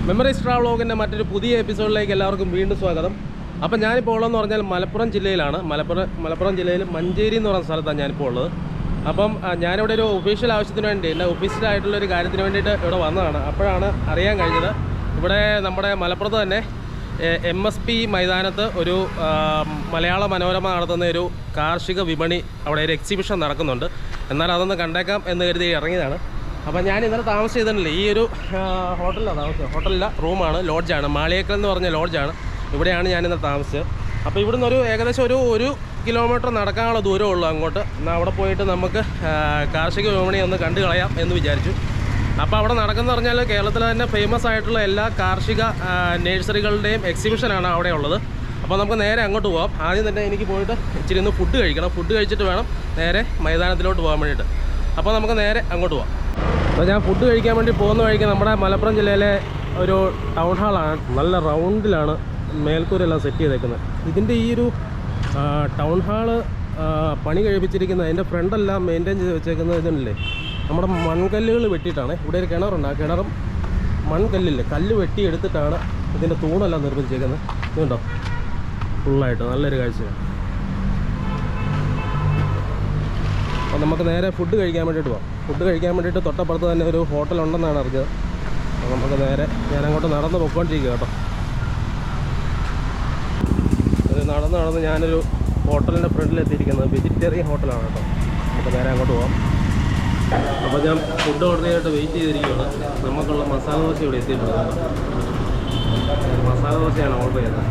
Memories ട്രാവലോഗിൻ്റെ മറ്റൊരു പുതിയ എപ്പിസോഡിലേക്ക് എല്ലാവർക്കും വീണ്ടും സ്വാഗതം. അപ്പോൾ ഞാനിപ്പോൾ ഉള്ളതെന്ന് പറഞ്ഞാൽ മലപ്പുറം ജില്ലയിലാണ്. മലപ്പുറം ജില്ലയിൽ മഞ്ചേരി എന്ന് പറയുന്ന സ്ഥലത്താണ് ഞാനിപ്പോൾ ഉള്ളത്. അപ്പം ഞാനിവിടെ ഒരു ഒഫീഷ്യൽ ആവശ്യത്തിന് വേണ്ടി എൻ്റെ ഒഫീഷ്യലായിട്ടുള്ളൊരു കാര്യത്തിന് വേണ്ടിയിട്ട് ഇവിടെ വന്നതാണ്. അപ്പോഴാണ് അറിയാൻ കഴിഞ്ഞത് ഇവിടെ നമ്മുടെ മലപ്പുറത്ത് തന്നെ MSP മൈതാനത്ത് ഒരു മലയാള മനോരമ നടത്തുന്ന ഒരു കാർഷിക വിപണി, അവിടെ ഒരു എക്സിബിഷൻ നടക്കുന്നുണ്ട്. എന്നാൽ അതൊന്ന് കണ്ടേക്കാം എന്ന് കരുതി ഇറങ്ങിയതാണ്. അപ്പോൾ ഞാൻ ഇന്നലെ താമസിച്ചില്ല, ഈ ഒരു ഹോട്ടലിലാണ് താമസിച്ചത്. ഹോട്ടലില്ല, റൂമാണ്, ലോഡ്ജാണ്. മാളിയേക്കൽ എന്ന് പറഞ്ഞ ലോഡ്ജാണ്. ഇവിടെയാണ് ഞാനിന്നലെ താമസിച്ചത്. അപ്പോൾ ഇവിടുന്ന് ഏകദേശം ഒരു കിലോമീറ്റർ നടക്കാനുള്ള ദൂരമേ ഉള്ളൂ അങ്ങോട്ട്. എന്നാൽ അവിടെ പോയിട്ട് നമുക്ക് കാർഷിക വിപണി ഒന്ന് കണ്ടു കളയാം എന്ന് വിചാരിച്ചു. അപ്പോൾ അവിടെ നടക്കുന്നത് പറഞ്ഞാൽ കേരളത്തിലെ തന്നെ ഫേമസ് ആയിട്ടുള്ള എല്ലാ കാർഷിക നഴ്സറികളുടെയും എക്സിബിഷനാണ് അവിടെ ഉള്ളത്. അപ്പോൾ നമുക്ക് നേരെ അങ്ങോട്ട് പോകാം. ആദ്യം തന്നെ എനിക്ക് പോയിട്ട് ഇച്ചിരി ഒന്ന് ഫുഡ് കഴിക്കണം. ഫുഡ് കഴിച്ചിട്ട് വേണം നേരെ മൈതാനത്തിലോട്ട് പോകാൻ വേണ്ടിയിട്ട്. അപ്പോൾ നമുക്ക് നേരെ അങ്ങോട്ട് പോകാം. അപ്പോൾ ഞാൻ ഫുഡ് കഴിക്കാൻ വേണ്ടി പോകുന്ന വഴിക്ക് നമ്മുടെ മലപ്പുറം ജില്ലയിലെ ഒരു ടൗൺ ഹാളാണ്. നല്ല റൗണ്ടിലാണ് മേൽക്കൂരെല്ലാം സെറ്റ് ചെയ്തേക്കുന്നത്. ഇതിൻ്റെ ഈ ഒരു ടൗൺ ഹാള് പണി കഴിപ്പിച്ചിരിക്കുന്നത്, അതിൻ്റെ ഫ്രണ്ടെല്ലാം മെയിൻറ്റെയിൻ ചെയ്ത് വെച്ചേക്കുന്നത് ഇതല്ലേ, നമ്മുടെ മൺകല്ലുകൾ വെട്ടിയിട്ടാണ്. ഇവിടെ ഒരു കിണറുണ്ട്. ആ കിണറും മൺകല്ലില്ലേ, കല്ല് വെട്ടിയെടുത്തിട്ടാണ് ഇതിൻ്റെ തൂണെല്ലാം നിർമ്മിച്ചേക്കുന്നത്. ഇതുണ്ടോ, ഫുള്ളായിട്ട് നല്ലൊരു കാഴ്ചയാണ്. അപ്പോൾ നമുക്ക് നേരെ ഫുഡ് കഴിക്കാൻ വേണ്ടിയിട്ട് പോകാം. ഫുഡ് കഴിക്കാൻ വേണ്ടിയിട്ട് തൊട്ടപ്പുറത്ത് തന്നെ ഒരു ഹോട്ടലുണ്ടെന്നാണ് അറിഞ്ഞത്. അപ്പോൾ നമുക്ക് നേരെ ഞാനങ്ങോട്ട് നടന്ന് പൊയ്ക്കൊണ്ടിരിക്കുക കേട്ടോ. ഒരു നടന്ന് ഞാനൊരു ഹോട്ടലിൻ്റെ ഫ്രണ്ടിലെത്തിയിരിക്കുന്നത്. വെജിറ്റേറിയൻ ഹോട്ടലാണ് കേട്ടോ. നമുക്ക് നേരെ അങ്ങോട്ട് പോകാം. അപ്പോൾ ഞാൻ ഫുഡ് ഓർഡർ ചെയ്തിട്ട് വെയിറ്റ് ചെയ്തിരിക്കുകയാണ്. നമുക്കുള്ള മസാല ദോശ ഇവിടെ എത്തിയിട്ടുണ്ട്. മസാല ദോശയാണ് ഓർഡർ ചെയ്തത്.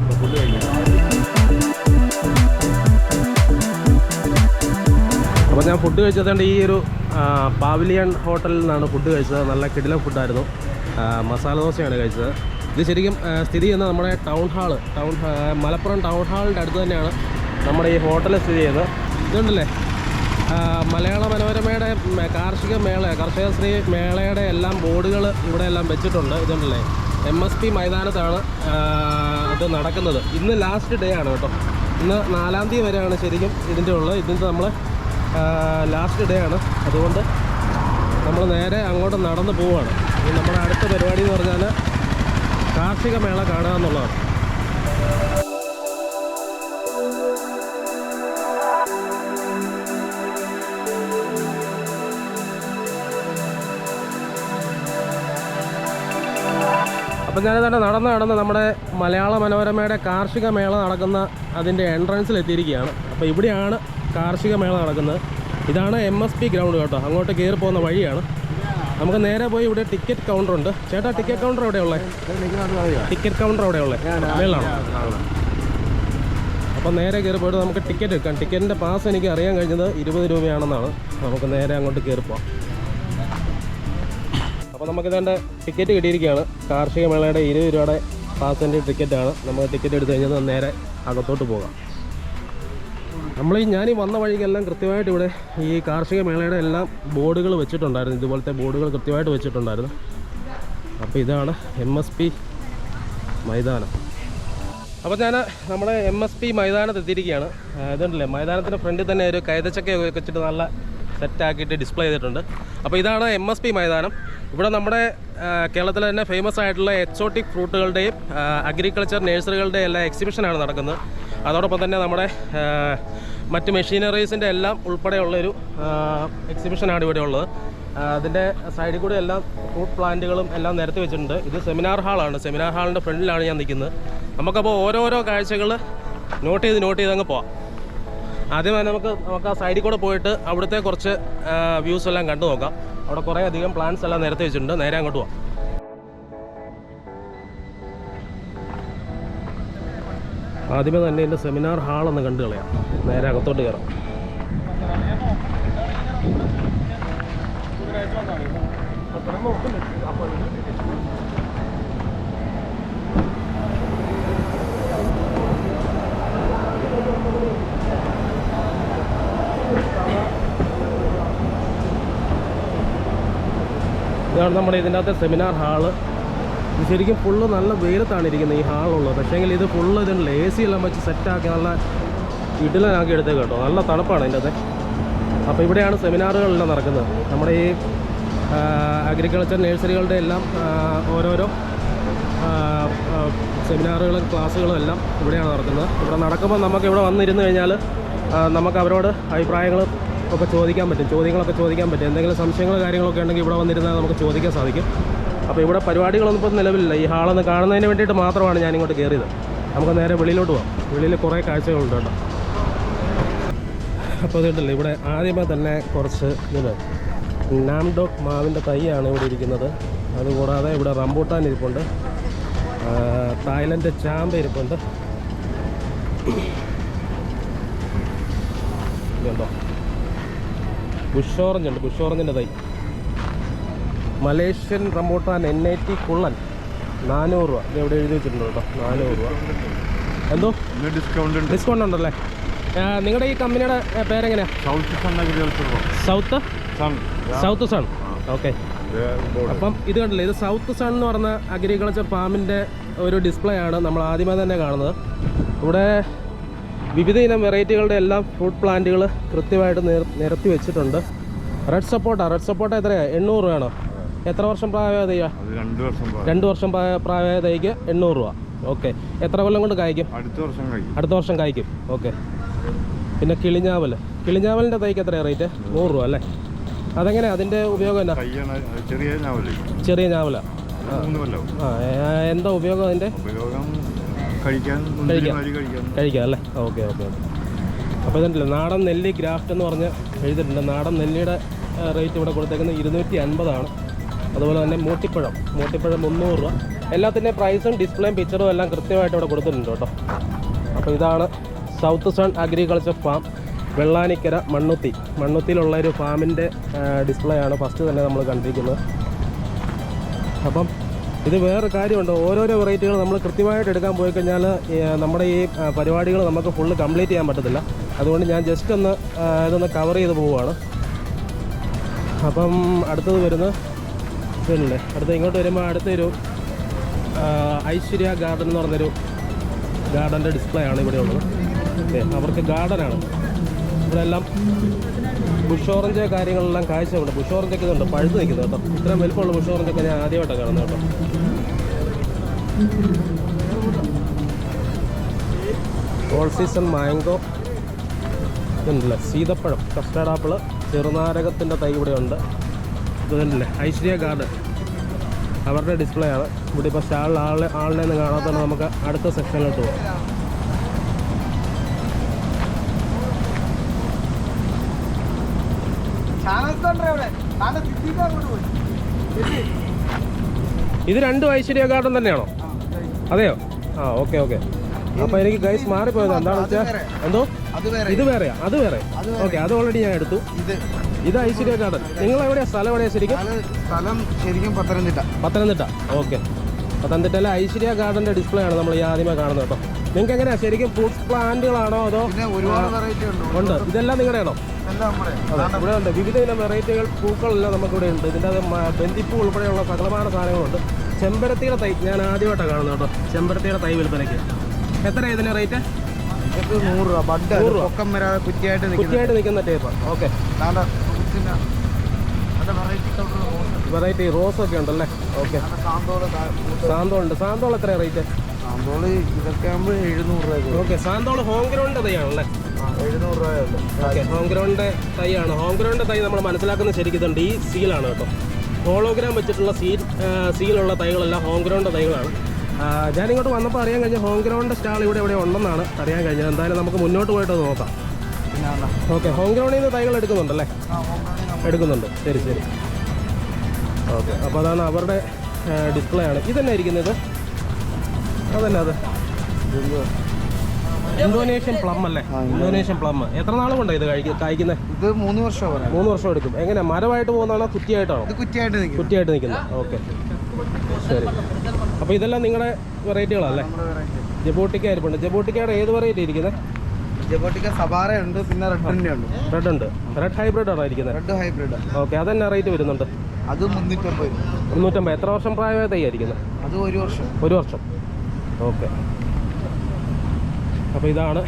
അപ്പോൾ ഫുഡ് കഴിക്കാം. അപ്പോൾ ഞാൻ ഫുഡ് കഴിച്ചതുകൊണ്ട് ഈ ഒരു പാവിലിയൻ ഹോട്ടലിൽ നിന്നാണ് ഫുഡ് കഴിച്ചത്. നല്ല കിടിലൻ ഫുഡായിരുന്നു. മസാല ദോശയാണ് കഴിച്ചത്. ഇത് ശരിക്കും സ്ഥിതി ചെയ്യുന്നത് നമ്മുടെ മലപ്പുറം ടൗൺ ഹാളിൻ്റെ അടുത്ത് തന്നെയാണ് നമ്മുടെ ഈ ഹോട്ടൽ സ്ഥിതി ചെയ്യുന്നത്. ഇതുണ്ടല്ലേ, മലയാള മനോരമയുടെ കർഷകശ്രീ മേളയുടെ എല്ലാം ബോർഡുകൾ ഇവിടെ എല്ലാം വെച്ചിട്ടുണ്ട്. ഇതുണ്ടല്ലേ, MSP മൈതാനത്താണ് ഇത് നടക്കുന്നത്. ഇന്ന് ലാസ്റ്റ് ഡേ ആണ് കേട്ടോ. ഇന്ന് 4-ാം തീയതി വരെയാണ് ശരിക്കും ഇതിൻ്റെ ഉള്ളത്. ഇതിൻ്റെ നമ്മൾ ലാസ്റ്റ് ഡേ ആണ്. അതുകൊണ്ട് നമ്മൾ നേരെ അങ്ങോട്ട് നടന്ന് പോവുകയാണ്. നമ്മുടെ അടുത്ത പരിപാടി എന്ന് പറഞ്ഞാൽ കാർഷിക മേള കാണുക എന്നുള്ളതാണ്. അപ്പം ഞാനിതാണ്ട് നടന്ന് നമ്മുടെ മലയാള മനോരമയുടെ കാർഷിക മേള നടക്കുന്ന അതിൻ്റെ എൻട്രൻസിലെത്തിയിരിക്കുകയാണ്. അപ്പോൾ ഇവിടെയാണ് കാർഷിക മേള നടക്കുന്നത്. ഇതാണ് MSP ഗ്രൗണ്ട് കേട്ടോ. അങ്ങോട്ട് കയറി പോകുന്ന വഴിയാണ്. നമുക്ക് നേരെ പോയി ഇവിടെ ടിക്കറ്റ് കൗണ്ടറുണ്ട്. ചേട്ടാ, ടിക്കറ്റ് കൗണ്ടർ എവിടെയുള്ളത്? ടിക്കറ്റ് കൗണ്ടർ എവിടെയുള്ളത്? മേളാണോ? അപ്പോൾ നേരെ കയറി പോയിട്ട് നമുക്ക് ടിക്കറ്റ് എടുക്കാം. ടിക്കറ്റിൻ്റെ പാസ് എനിക്ക് അറിയാൻ കഴിഞ്ഞത് 20 രൂപയാണെന്നാണ്. നമുക്ക് നേരെ അങ്ങോട്ട് കയറി പോകാം. അപ്പോൾ നമുക്കിതേണ്ട ടിക്കറ്റ് കിട്ടിയിരിക്കുകയാണ്. കാർഷിക മേളയുടെ 20 രൂപയുടെ പാസിൻ്റെ ടിക്കറ്റാണ്. നമുക്ക് ടിക്കറ്റ് എടുത്ത് കഴിഞ്ഞാൽ നേരെ അകത്തോട്ട് പോകാം. ഞാനീ വന്ന വഴിക്കെല്ലാം കൃത്യമായിട്ട് ഇവിടെ ഈ കാർഷിക മേളയുടെ എല്ലാം ബോർഡുകൾ വെച്ചിട്ടുണ്ടായിരുന്നു. ഇതുപോലത്തെ ബോർഡുകൾ കൃത്യമായിട്ട് വെച്ചിട്ടുണ്ടായിരുന്നു. അപ്പോൾ ഇതാണ് MSP മൈതാനം. അപ്പോൾ ഞാൻ നമ്മുടെ MSP മൈതാനത്ത് എത്തിയിരിക്കുകയാണ്. ഇതുണ്ടല്ലേ, മൈതാനത്തിൻ്റെ ഫ്രണ്ടിൽ തന്നെ ഒരു കൈതച്ചക്കയൊക്കെ വെച്ചിട്ട് നല്ല സെറ്റാക്കിയിട്ട് ഡിസ്പ്ലേ ചെയ്തിട്ടുണ്ട്. അപ്പോൾ ഇതാണ് MSP മൈതാനം. ഇവിടെ നമ്മുടെ കേരളത്തിലെ തന്നെ ഫേമസ് ആയിട്ടുള്ള എക്സോട്ടിക് ഫ്രൂട്ടുകളുടെയും അഗ്രികൾച്ചർ നഴ്സറികളുടെയും എല്ലാം എക്സിബിഷനാണ് നടക്കുന്നത്. അതോടൊപ്പം തന്നെ നമ്മുടെ മറ്റ് മെഷീനറീസിൻ്റെ എല്ലാം ഉൾപ്പെടെയുള്ളൊരു എക്സിബിഷനാണ് ഇവിടെ ഉള്ളത്. അതിൻ്റെ സൈഡിൽ കൂടെ എല്ലാം ഫ്രൂട്ട് പ്ലാന്റുകളും എല്ലാം നിരത്തി വെച്ചിട്ടുണ്ട്. ഇത് സെമിനാർ ഹാളാണ്. സെമിനാർ ഹാളിൻ്റെ ഫ്രണ്ടിലാണ് ഞാൻ നിൽക്കുന്നത്. നമുക്കപ്പോൾ ഓരോരോ കാഴ്ചകൾ നോട്ട് ചെയ്ത് അങ്ങ് പോവാം. ആദ്യം നമുക്ക് ആ സൈഡിൽ കൂടെ പോയിട്ട് അവിടുത്തെ കുറച്ച് വ്യൂസ് എല്ലാം കണ്ടു നോക്കാം. അവിടെ കുറേ അധികം പ്ലാന്റ്സ് എല്ലാം നിരത്തി വെച്ചിട്ടുണ്ട്. നേരെ അങ്ങോട്ട് പോവാം. ആദ്യമേ തന്നെ എൻ്റെ സെമിനാർ ഹാളൊന്ന് കണ്ടു കളയാം. നേരെ അകത്തോട്ട് കയറാം. ഇതാണ് നമ്മുടെ ഇതിൻ്റെ സെമിനാർ ഹാള്. ഇത് ശരിക്കും ഫുള്ള് നല്ല വെയിലത്താണ് ഇരിക്കുന്നത് ഈ ഹാളുള്ളത്. പക്ഷേങ്കിൽ ഇത് ഫുള്ള് ഇതുണ്ടല്ലോ, AC എല്ലാം വെച്ച് സെറ്റാക്കി നല്ല ഇടലാക്കി എടുത്തേക്ക് കേട്ടോ. നല്ല തണുപ്പാണ് ഇതിൻ്റെ അകത്ത്. അപ്പോൾ ഇവിടെയാണ് സെമിനാറുകളെല്ലാം നടക്കുന്നത്. നമ്മുടെ ഈ അഗ്രികൾച്ചർ നഴ്സറികളുടെ എല്ലാം ഓരോരോ സെമിനാറുകളും ക്ലാസ്സുകളും എല്ലാം ഇവിടെയാണ് നടക്കുന്നത്. ഇവിടെ നടക്കുമ്പോൾ നമുക്ക് ഇവിടെ വന്നിരുന്നു കഴിഞ്ഞാൽ നമുക്ക് അവരോട് അഭിപ്രായങ്ങൾ ഒക്കെ ചോദിക്കാൻ പറ്റും, ചോദ്യങ്ങളൊക്കെ ചോദിക്കാൻ പറ്റും. എന്തെങ്കിലും സംശയങ്ങൾ കാര്യങ്ങളൊക്കെ ഉണ്ടെങ്കിൽ ഇവിടെ വന്നിരുന്നാൽ നമുക്ക് ചോദിക്കാൻ സാധിക്കും. അപ്പോൾ ഇവിടെ പരിപാടികളൊന്നും ഇപ്പോൾ നിലവിലില്ല. ഈ ഹാളൊന്ന് കാണുന്നതിന് വേണ്ടിയിട്ട് മാത്രമാണ് ഞാനിങ്ങോട്ട് കയറിയത്. നമുക്ക് നേരെ വെളിയിലോട്ട് പോകാം. വെളിയിൽ കുറേ കാഴ്ചകളുണ്ട് കേട്ടോ. അപ്പോൾ ഇതുണ്ടല്ലോ, ഇവിടെ ആദ്യമേ തന്നെ കുറച്ച് ഇത് നാംഡോക്ക് മാവിൻ്റെ തൈയാണ് ഇവിടെ ഇരിക്കുന്നത്. അതുകൂടാതെ ഇവിടെ റംബൂട്ടാൻ ഇരിപ്പുണ്ട്, തായ്ലൻഡ് ചാമ്പ ഇരിപ്പുണ്ട്. ഇതുണ്ടോ, ബുഷ് ഓറഞ്ച് ഉണ്ട്, ബുഷ് ഓറഞ്ചിൻ്റെ തൈ. മലേഷ്യൻ റംബൂട്ടാൻ NIT കുള്ളൻ 400 രൂപ. ഇത് എവിടെ എഴുതി വെച്ചിട്ടുണ്ട് കേട്ടോ, 400 രൂപ. എന്തോ ഡിസ്കൗണ്ട് ഉണ്ടല്ലേ? നിങ്ങളുടെ ഈ കമ്പനിയുടെ പേരെങ്ങനെയാണ്? South sun. ഓക്കെ. അപ്പം ഇത് കണ്ടില്ലേ, ഇത് സൗത്ത് സൺ എന്ന് പറഞ്ഞ അഗ്രികൾച്ചർ ഫാമിൻ്റെ ഒരു ഡിസ്പ്ലേ ആണ് നമ്മൾ ആദ്യമേ തന്നെ കാണുന്നത്. ഇവിടെ വിവിധ ഇനം വെറൈറ്റികളുടെ എല്ലാം ഫ്രൂട്ട് പ്ലാന്റുകൾ കൃത്യമായിട്ട് നിരത്തി വെച്ചിട്ടുണ്ട്. റെഡ് സപ്പോട്ട എത്രയാണ്? 800 രൂപയാണോ? എത്ര വർഷം പ്രായമായ തൈയാ? 2 വർഷം പ്രായമായ തൈക്ക് 800 രൂപ. ഓക്കെ. എത്ര കൊല്ലം കൊണ്ട് കായ്ക്കും? അടുത്ത വർഷം കായ്ക്കും. ഓക്കെ. പിന്നെ കിളിഞ്ഞാവലിൻ്റെ തൈക്ക് എത്രയാണ് റേറ്റ്? 100 രൂപ അല്ലേ? അതെങ്ങനെ, അതിൻ്റെ ഉപയോഗം എന്നാ? ചെറിയ ഞാവല. എന്താ ഉപയോഗം അതിൻ്റെ? കഴിക്കാം അല്ലേ? ഓക്കെ. അപ്പോൾ ഇതുണ്ടല്ലോ, നാടൻ നെല്ലി ഗ്രാഫ്റ്റ് എന്ന് പറഞ്ഞ് എഴുതിയിട്ടുണ്ട്. നാടൻ നെല്ലിയുടെ റേറ്റ് ഇവിടെ കൊടുത്തേക്കുന്നത് 250 അതുപോലെ തന്നെ മൂട്ടിപ്പഴം 300 രൂപ. എല്ലാത്തിൻ്റെയും പ്രൈസും ഡിസ്പ്ലേയും പിക്ചറും എല്ലാം കൃത്യമായിട്ട് ഇവിടെ കൊടുത്തിട്ടുണ്ട് കേട്ടോ. അപ്പോൾ ഇതാണ് south sun agriculture farm, Vellanikkara മണ്ണുത്തിയിലുള്ള ഒരു ഫാമിൻ്റെ ഡിസ്പ്ലേ ആണ് ഫസ്റ്റ് തന്നെ നമ്മൾ കണ്ടിരിക്കുന്നത്. അപ്പം ഇത് വേറെ കാര്യമുണ്ട്, ഓരോരോ വെറൈറ്റികൾ നമ്മൾ കൃത്യമായിട്ട് എടുക്കാൻ പോയി കഴിഞ്ഞാൽ നമ്മുടെ ഈ പരിപാടികൾ നമുക്ക് ഫുള്ള് കംപ്ലീറ്റ് ചെയ്യാൻ പറ്റത്തില്ല. അതുകൊണ്ട് ഞാൻ ജസ്റ്റ് ഒന്ന് ഇതൊന്ന് കവർ ചെയ്ത് പോവുകയാണ്. അപ്പം അടുത്തത് വരുന്നത് ഇതല്ലേ, ഇങ്ങോട്ട് വരുമ്പോൾ അടുത്തൊരു ഐശ്വര്യ ഗാർഡൻ എന്ന് പറഞ്ഞൊരു ഗാർഡൻ്റെ ഡിസ്പ്ലേ ആണ് ഇവിടെ ഉള്ളത്. ഓക്കെ, അവർക്ക് ഗാർഡനാണ് ഇവിടെ എല്ലാം. ബുഷ് ഓറഞ്ച് കാര്യങ്ങളെല്ലാം കാഴ്ചയുണ്ട്. ബുഷ് ഓറഞ്ചൊക്കെ ഇതുണ്ട്, പഴുത്ത് നിൽക്കുന്നത് കേട്ടോ. ഇത്രയും വലുപ്പമുള്ള ബുഷ് ഓറഞ്ചൊക്കെ ഞാൻ ആദ്യമായിട്ടാണ് കാണുന്നത് കേട്ടോ. ഓൾ സീസൺ മാംഗോ ഇതുണ്ടല്ലേ, സീതപ്പഴം, കസ്റ്റാർഡ് ആപ്പിള്, ചെറുനാരകത്തിൻ്റെ തൈ ഇവിടെ ഉണ്ട്. ഇതുണ്ടല്ലേ ഐശ്വര്യ ഗാർഡൻ, അവരുടെ ഡിസ്പ്ലേ ആണ്. ഇവിടെ ഇപ്പോൾ സ്റ്റാളിൽ ആളിനെ ഒന്നും കാണാത്തതുകൊണ്ട് നമുക്ക് അടുത്ത സെക്ഷനിലോട്ട് പോകാം. ഇത് രണ്ടും ഐശ്വര്യ ഗാർഡൻ തന്നെയാണോ? അതെയോ? ഓക്കെ. അപ്പോൾ എനിക്ക് ഗൈസ് മാറിപ്പോയത് എന്താണെന്ന് വെച്ചാൽ, എന്തോ ഇത് വേറെയാ? അത് വേറെ. ഓക്കെ, അത് ഓൾറെഡി ഞാൻ എടുത്തു. ഇത് ഐശ്വര്യ ഗാർഡൻ. നിങ്ങൾ എവിടെയാ? സ്ഥലം എവിടെയാ ശരിക്കും? പത്തനംതിട്ട. ഓക്കെ, പത്തനംതിട്ടയിലെ ഐശ്വര്യ ഗാർഡൻ്റെ ഡിസ്പ്ലേ ആണ് നമ്മൾ ഈ ആദ്യമേ കാണുന്നത് കേട്ടോ. നിങ്ങൾക്ക് എങ്ങനെയാ ശരിക്കും ഫ്രൂട്ട്സ് പ്ലാന്റുകളാണോ അതോ? ഉണ്ട്. ഇതെല്ലാം നിങ്ങളുടെ ആണോ? ഇവിടെ ഉണ്ട് വിവിധ ഇനം വെറൈറ്റികൾ പൂക്കളെല്ലാം നമുക്കിവിടെ ഉണ്ട്. ഇതിൻ്റെ അത് ബന്ദിപ്പൂ ഉൾപ്പെടെയുള്ള സകലമായ സാധനങ്ങളുണ്ട്. ചെമ്പരത്തിയുടെ തൈ ഞാൻ ആദ്യമായിട്ടാണ് കാണുന്നത് കേട്ടോ. ചെമ്പരത്തിയുടെ തൈ വിൽപ്പനയ്ക്ക് എത്രയാണ് ഇതിൻ്റെ റേറ്റ്? 100 രൂപ. കുറ്റിയായിട്ട് നിൽക്കുന്ന ടൈപ്പ്. ഓക്കെ. വെറൈറ്റി റോസ് ഒക്കെ ഉണ്ടല്ലേ? ഓക്കെ. സാന്തോൾ എത്രയാണ് റേറ്റ്? ഇതൊക്കെ ആകുമ്പോൾ 700 രൂപ. ഓക്കെ. സാന്തോൾ ഹോം ഗ്രൗണ്ട് തൈയാണല്ലേ? 700 രൂപയുണ്ട്. ഓക്കെ, ഹോം ഗ്രൗണ്ടിൻ്റെ തൈയാണ്. ഹോം ഗ്രൗണ്ടിൻ്റെ തൈ നമ്മൾ മനസ്സിലാക്കുന്നത് ശരിക്കും ഇതുണ്ട്, ഈ സീലാണ് കേട്ടോ. ഹോളോഗ്രാം വെച്ചിട്ടുള്ള സീലുള്ള തൈകളെല്ലാം ഹോം ഗ്രൗണ്ട് തൈകളാണ്. ഞാനിങ്ങോട്ട് വന്നപ്പോൾ അറിയാൻ കഴിഞ്ഞ ഹോം ഗ്രൗണ്ടിൻ്റെ സ്റ്റാൾ ഇവിടെ ഉണ്ടെന്നാണ് അറിയാൻ കഴിഞ്ഞത്. എന്തായാലും നമുക്ക് മുന്നോട്ട് പോയിട്ട് നോക്കാം. ഓക്കെ, ഹോം ഗ്രൗണ്ടിൽ നിന്ന് തൈകൾ എടുക്കുന്നുണ്ടല്ലേ? എടുക്കുന്നുണ്ട്. ശരി. ഓക്കെ, അപ്പോൾ അതാണ് അവരുടെ ഡിസ്പ്ലേ ആണ്. ഇതന്നെ ഇരിക്കുന്നത് അതന്നെ, അത് ഇന്തോനേഷ്യൻ പ്ലം അല്ലേ? Indonesian plum. എത്ര നാൾ കൊണ്ടാണ് ഇത് കായ്ക്കുന്നത്? ഇത് 3 വർഷം. 3 വർഷം എടുക്കും. എങ്ങനെ, മരമായിട്ട് പോകുന്നതാണോ കുറ്റിയായിട്ടാണോ? കുറ്റിയായിട്ട് നിൽക്കുന്നത്. ഓക്കെ, ശരി. അപ്പോൾ ഇതെല്ലാം നിങ്ങളുടെ വെറൈറ്റികളല്ലേ? ജബോട്ടിക്ക ആയിരിപ്പുണ്ട്. ജബോട്ടിക്കയുടെ ഏത് വെറൈറ്റി ഇരിക്കുന്നത്? ജബോട്ടിക്ക സബാറ ഉണ്ട്, പിന്നെ റെഡ് ഉണ്ട്. റെഡ് ഹൈബ്രിഡ് ആണോ ഇരിക്കുന്നത്? Red hybrid. ഓക്കെ, അതെന്നാ റേറ്റ് വരുന്നുണ്ട്? അത് 350. 350. എത്ര വർഷം പ്രായമായ തൈ ആയിരിക്കുന്നത്? അത് 1 വർഷം. 1 വർഷം. ഓക്കെ. അപ്പോൾ ഇതാണ്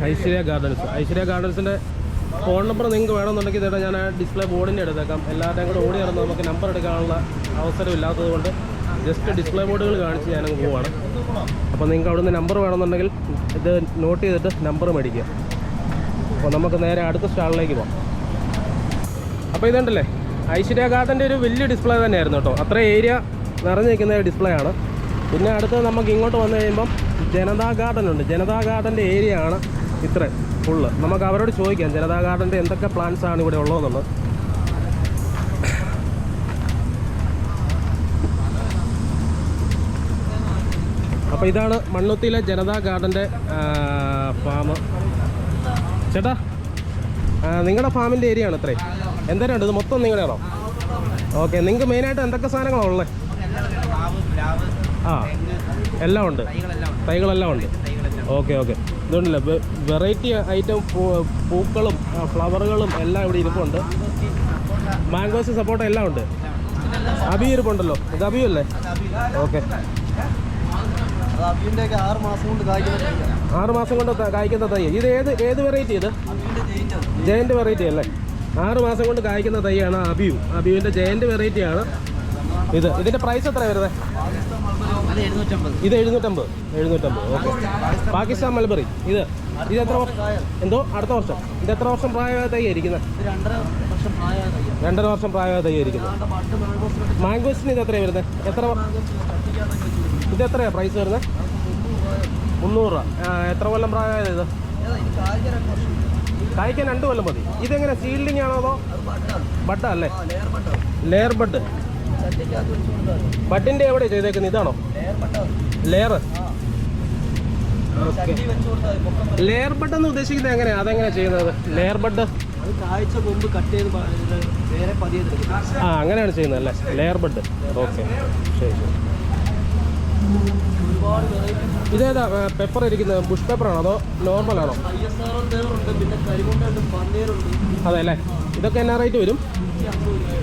ഐശ്വര്യ ഗാർഡൻസിൻ്റെ ഫോൺ നമ്പർ നിങ്ങൾക്ക് വേണമെന്നുണ്ടെങ്കിൽ ചേട്ടാ ഞാൻ ഡിസ്പ്ലേ ബോർഡിൻ്റെ എടുത്തേക്കാം. എല്ലാവരുടെയും കൂടെ ഓടി നടന്ന് നമുക്ക് നമ്പർ എടുക്കാനുള്ള അവസരം ഇല്ലാത്തത് കൊണ്ട് ജസ്റ്റ് ഡിസ്പ്ലേ ബോർഡുകൾ കാണിച്ച് ഞാനങ്ങ് പോവാണ്. അപ്പോൾ നിങ്ങൾക്ക് അവിടുന്ന് നമ്പർ വേണമെന്നുണ്ടെങ്കിൽ ഇത് നോട്ട് ചെയ്തിട്ട് നമ്പർ മേടിക്കുക. അപ്പോൾ നമുക്ക് നേരെ അടുത്ത സ്റ്റാളിലേക്ക് പോകാം. അപ്പോൾ ഇതുണ്ടല്ലേ ഐശ്വര്യ ഗാർഡൻ്റെ ഒരു വലിയ ഡിസ്പ്ലേ തന്നെയായിരുന്നു കേട്ടോ. അത്ര ഏരിയ നിറഞ്ഞു നിൽക്കുന്ന ഡിസ്പ്ലേ ആണ്. പിന്നെ അടുത്ത് നമുക്ക് ഇങ്ങോട്ട് വന്നു കഴിയുമ്പം ജനതാ ഗാർഡൻ ഉണ്ട്. ജനതാ ഗാർഡൻ്റെ ഏരിയ ആണ് ഇത്ര ഫുള്ള്. നമുക്ക് അവരോട് ചോദിക്കാം ജനതാ ഗാർഡൻ്റെ എന്തൊക്കെ പ്ലാൻസ് ആണ് ഇവിടെ ഉള്ളതെന്നുള്ളത്. അപ്പോൾ ഇതാണ് മണ്ണുത്തിയിലെ ജനതാ ഗാർഡൻ്റെ ഫാം. ചേട്ടാ നിങ്ങളുടെ ഫാമിൻ്റെ ഏരിയ ആണ് ഇത്രയും. എന്തേലും ഉണ്ട് ഇത് മൊത്തം നിങ്ങളുടെയാണോ? ഓക്കെ. നിങ്ങൾക്ക് മെയിനായിട്ട് എന്തൊക്കെ സാധനങ്ങളാണ് ഉള്ളത്? ആ എല്ലാം ഉണ്ട്, തൈകളെല്ലാം ഉണ്ട്. Okay okay. ഇതുണ്ടല്ലോ വെറൈറ്റി ഐറ്റം പൂക്കളും ഫ്ലവറുകളും എല്ലാം ഇവിടെ ഇരിപ്പുണ്ട്. മാംഗോസ് സപ്പോർട്ട എല്ലാം ഉണ്ട്. അബി ഇരിപ്പുണ്ടല്ലോ. ഇത് അബി അല്ലേ? ഓക്കെ. 6 മാസം കൊണ്ട് കായ്ക്കുന്ന തൈ. ഇത് ഏത് വെറൈറ്റി? ഇത് ജയന്റ് വെറൈറ്റി അല്ലേ? 6 മാസം കൊണ്ട് കായ്ക്കുന്ന തൈയാണ് അബിയുവിൻ്റെ ജയന്റ് വെറൈറ്റിയാണ് ഇത്. ഇതിൻ്റെ പ്രൈസ് എത്രയാണ് വരുന്നത്? ഇത് 750. ഓക്കെ. പാകിസ്ഥാൻ മൽബറി. ഇത് എത്ര വർഷം? എന്തോ അടുത്ത വർഷം. ഇത് എത്ര വർഷം പ്രായമായ തൈ ആയിരിക്കുന്നത്? 2.5 വർഷം പ്രായമായ തൈ ആയിരിക്കുന്നത്. മാംഗോസിന് ഇത് എത്രയാണ് വരുന്നത്? ഇത് എത്രയാണ് പ്രൈസ് വരുന്നത്? 300 രൂപ. എത്ര കൊല്ലം പ്രായമായത് ഇത്? കായ്ക്കാൻ 2 കൊല്ലം മതി. ഇതെങ്ങനെ സീൽഡിങ് ആണോ അതോ ബഡ്ഡാ അല്ലേ? Layer bud. ബഡിൻ്റെ എവിടെ ചെയ്തേക്കുന്നത്? ഇതാണോ ലെയർ? ഓക്കെ. ലെയർ ബഡ് എന്ന് ഉദ്ദേശിക്കുന്നത് എങ്ങനെയാണ്? അതെങ്ങനെയാണ് ചെയ്യുന്നത് ലെയർ ബഡ്? ആ അങ്ങനെയാണ് ചെയ്യുന്നത് അല്ലേ ലെയർ ബഡ്. ഓക്കെ ശരി ശരി. ഇതേതാ പെപ്പർ ഇരിക്കുന്നത്? ബുഷ് പെപ്പറാണോ അതോ നോർമലാണോ? അതെ അല്ലേ. ഇതൊക്കെ എന്നാ റേറ്റ് വരും?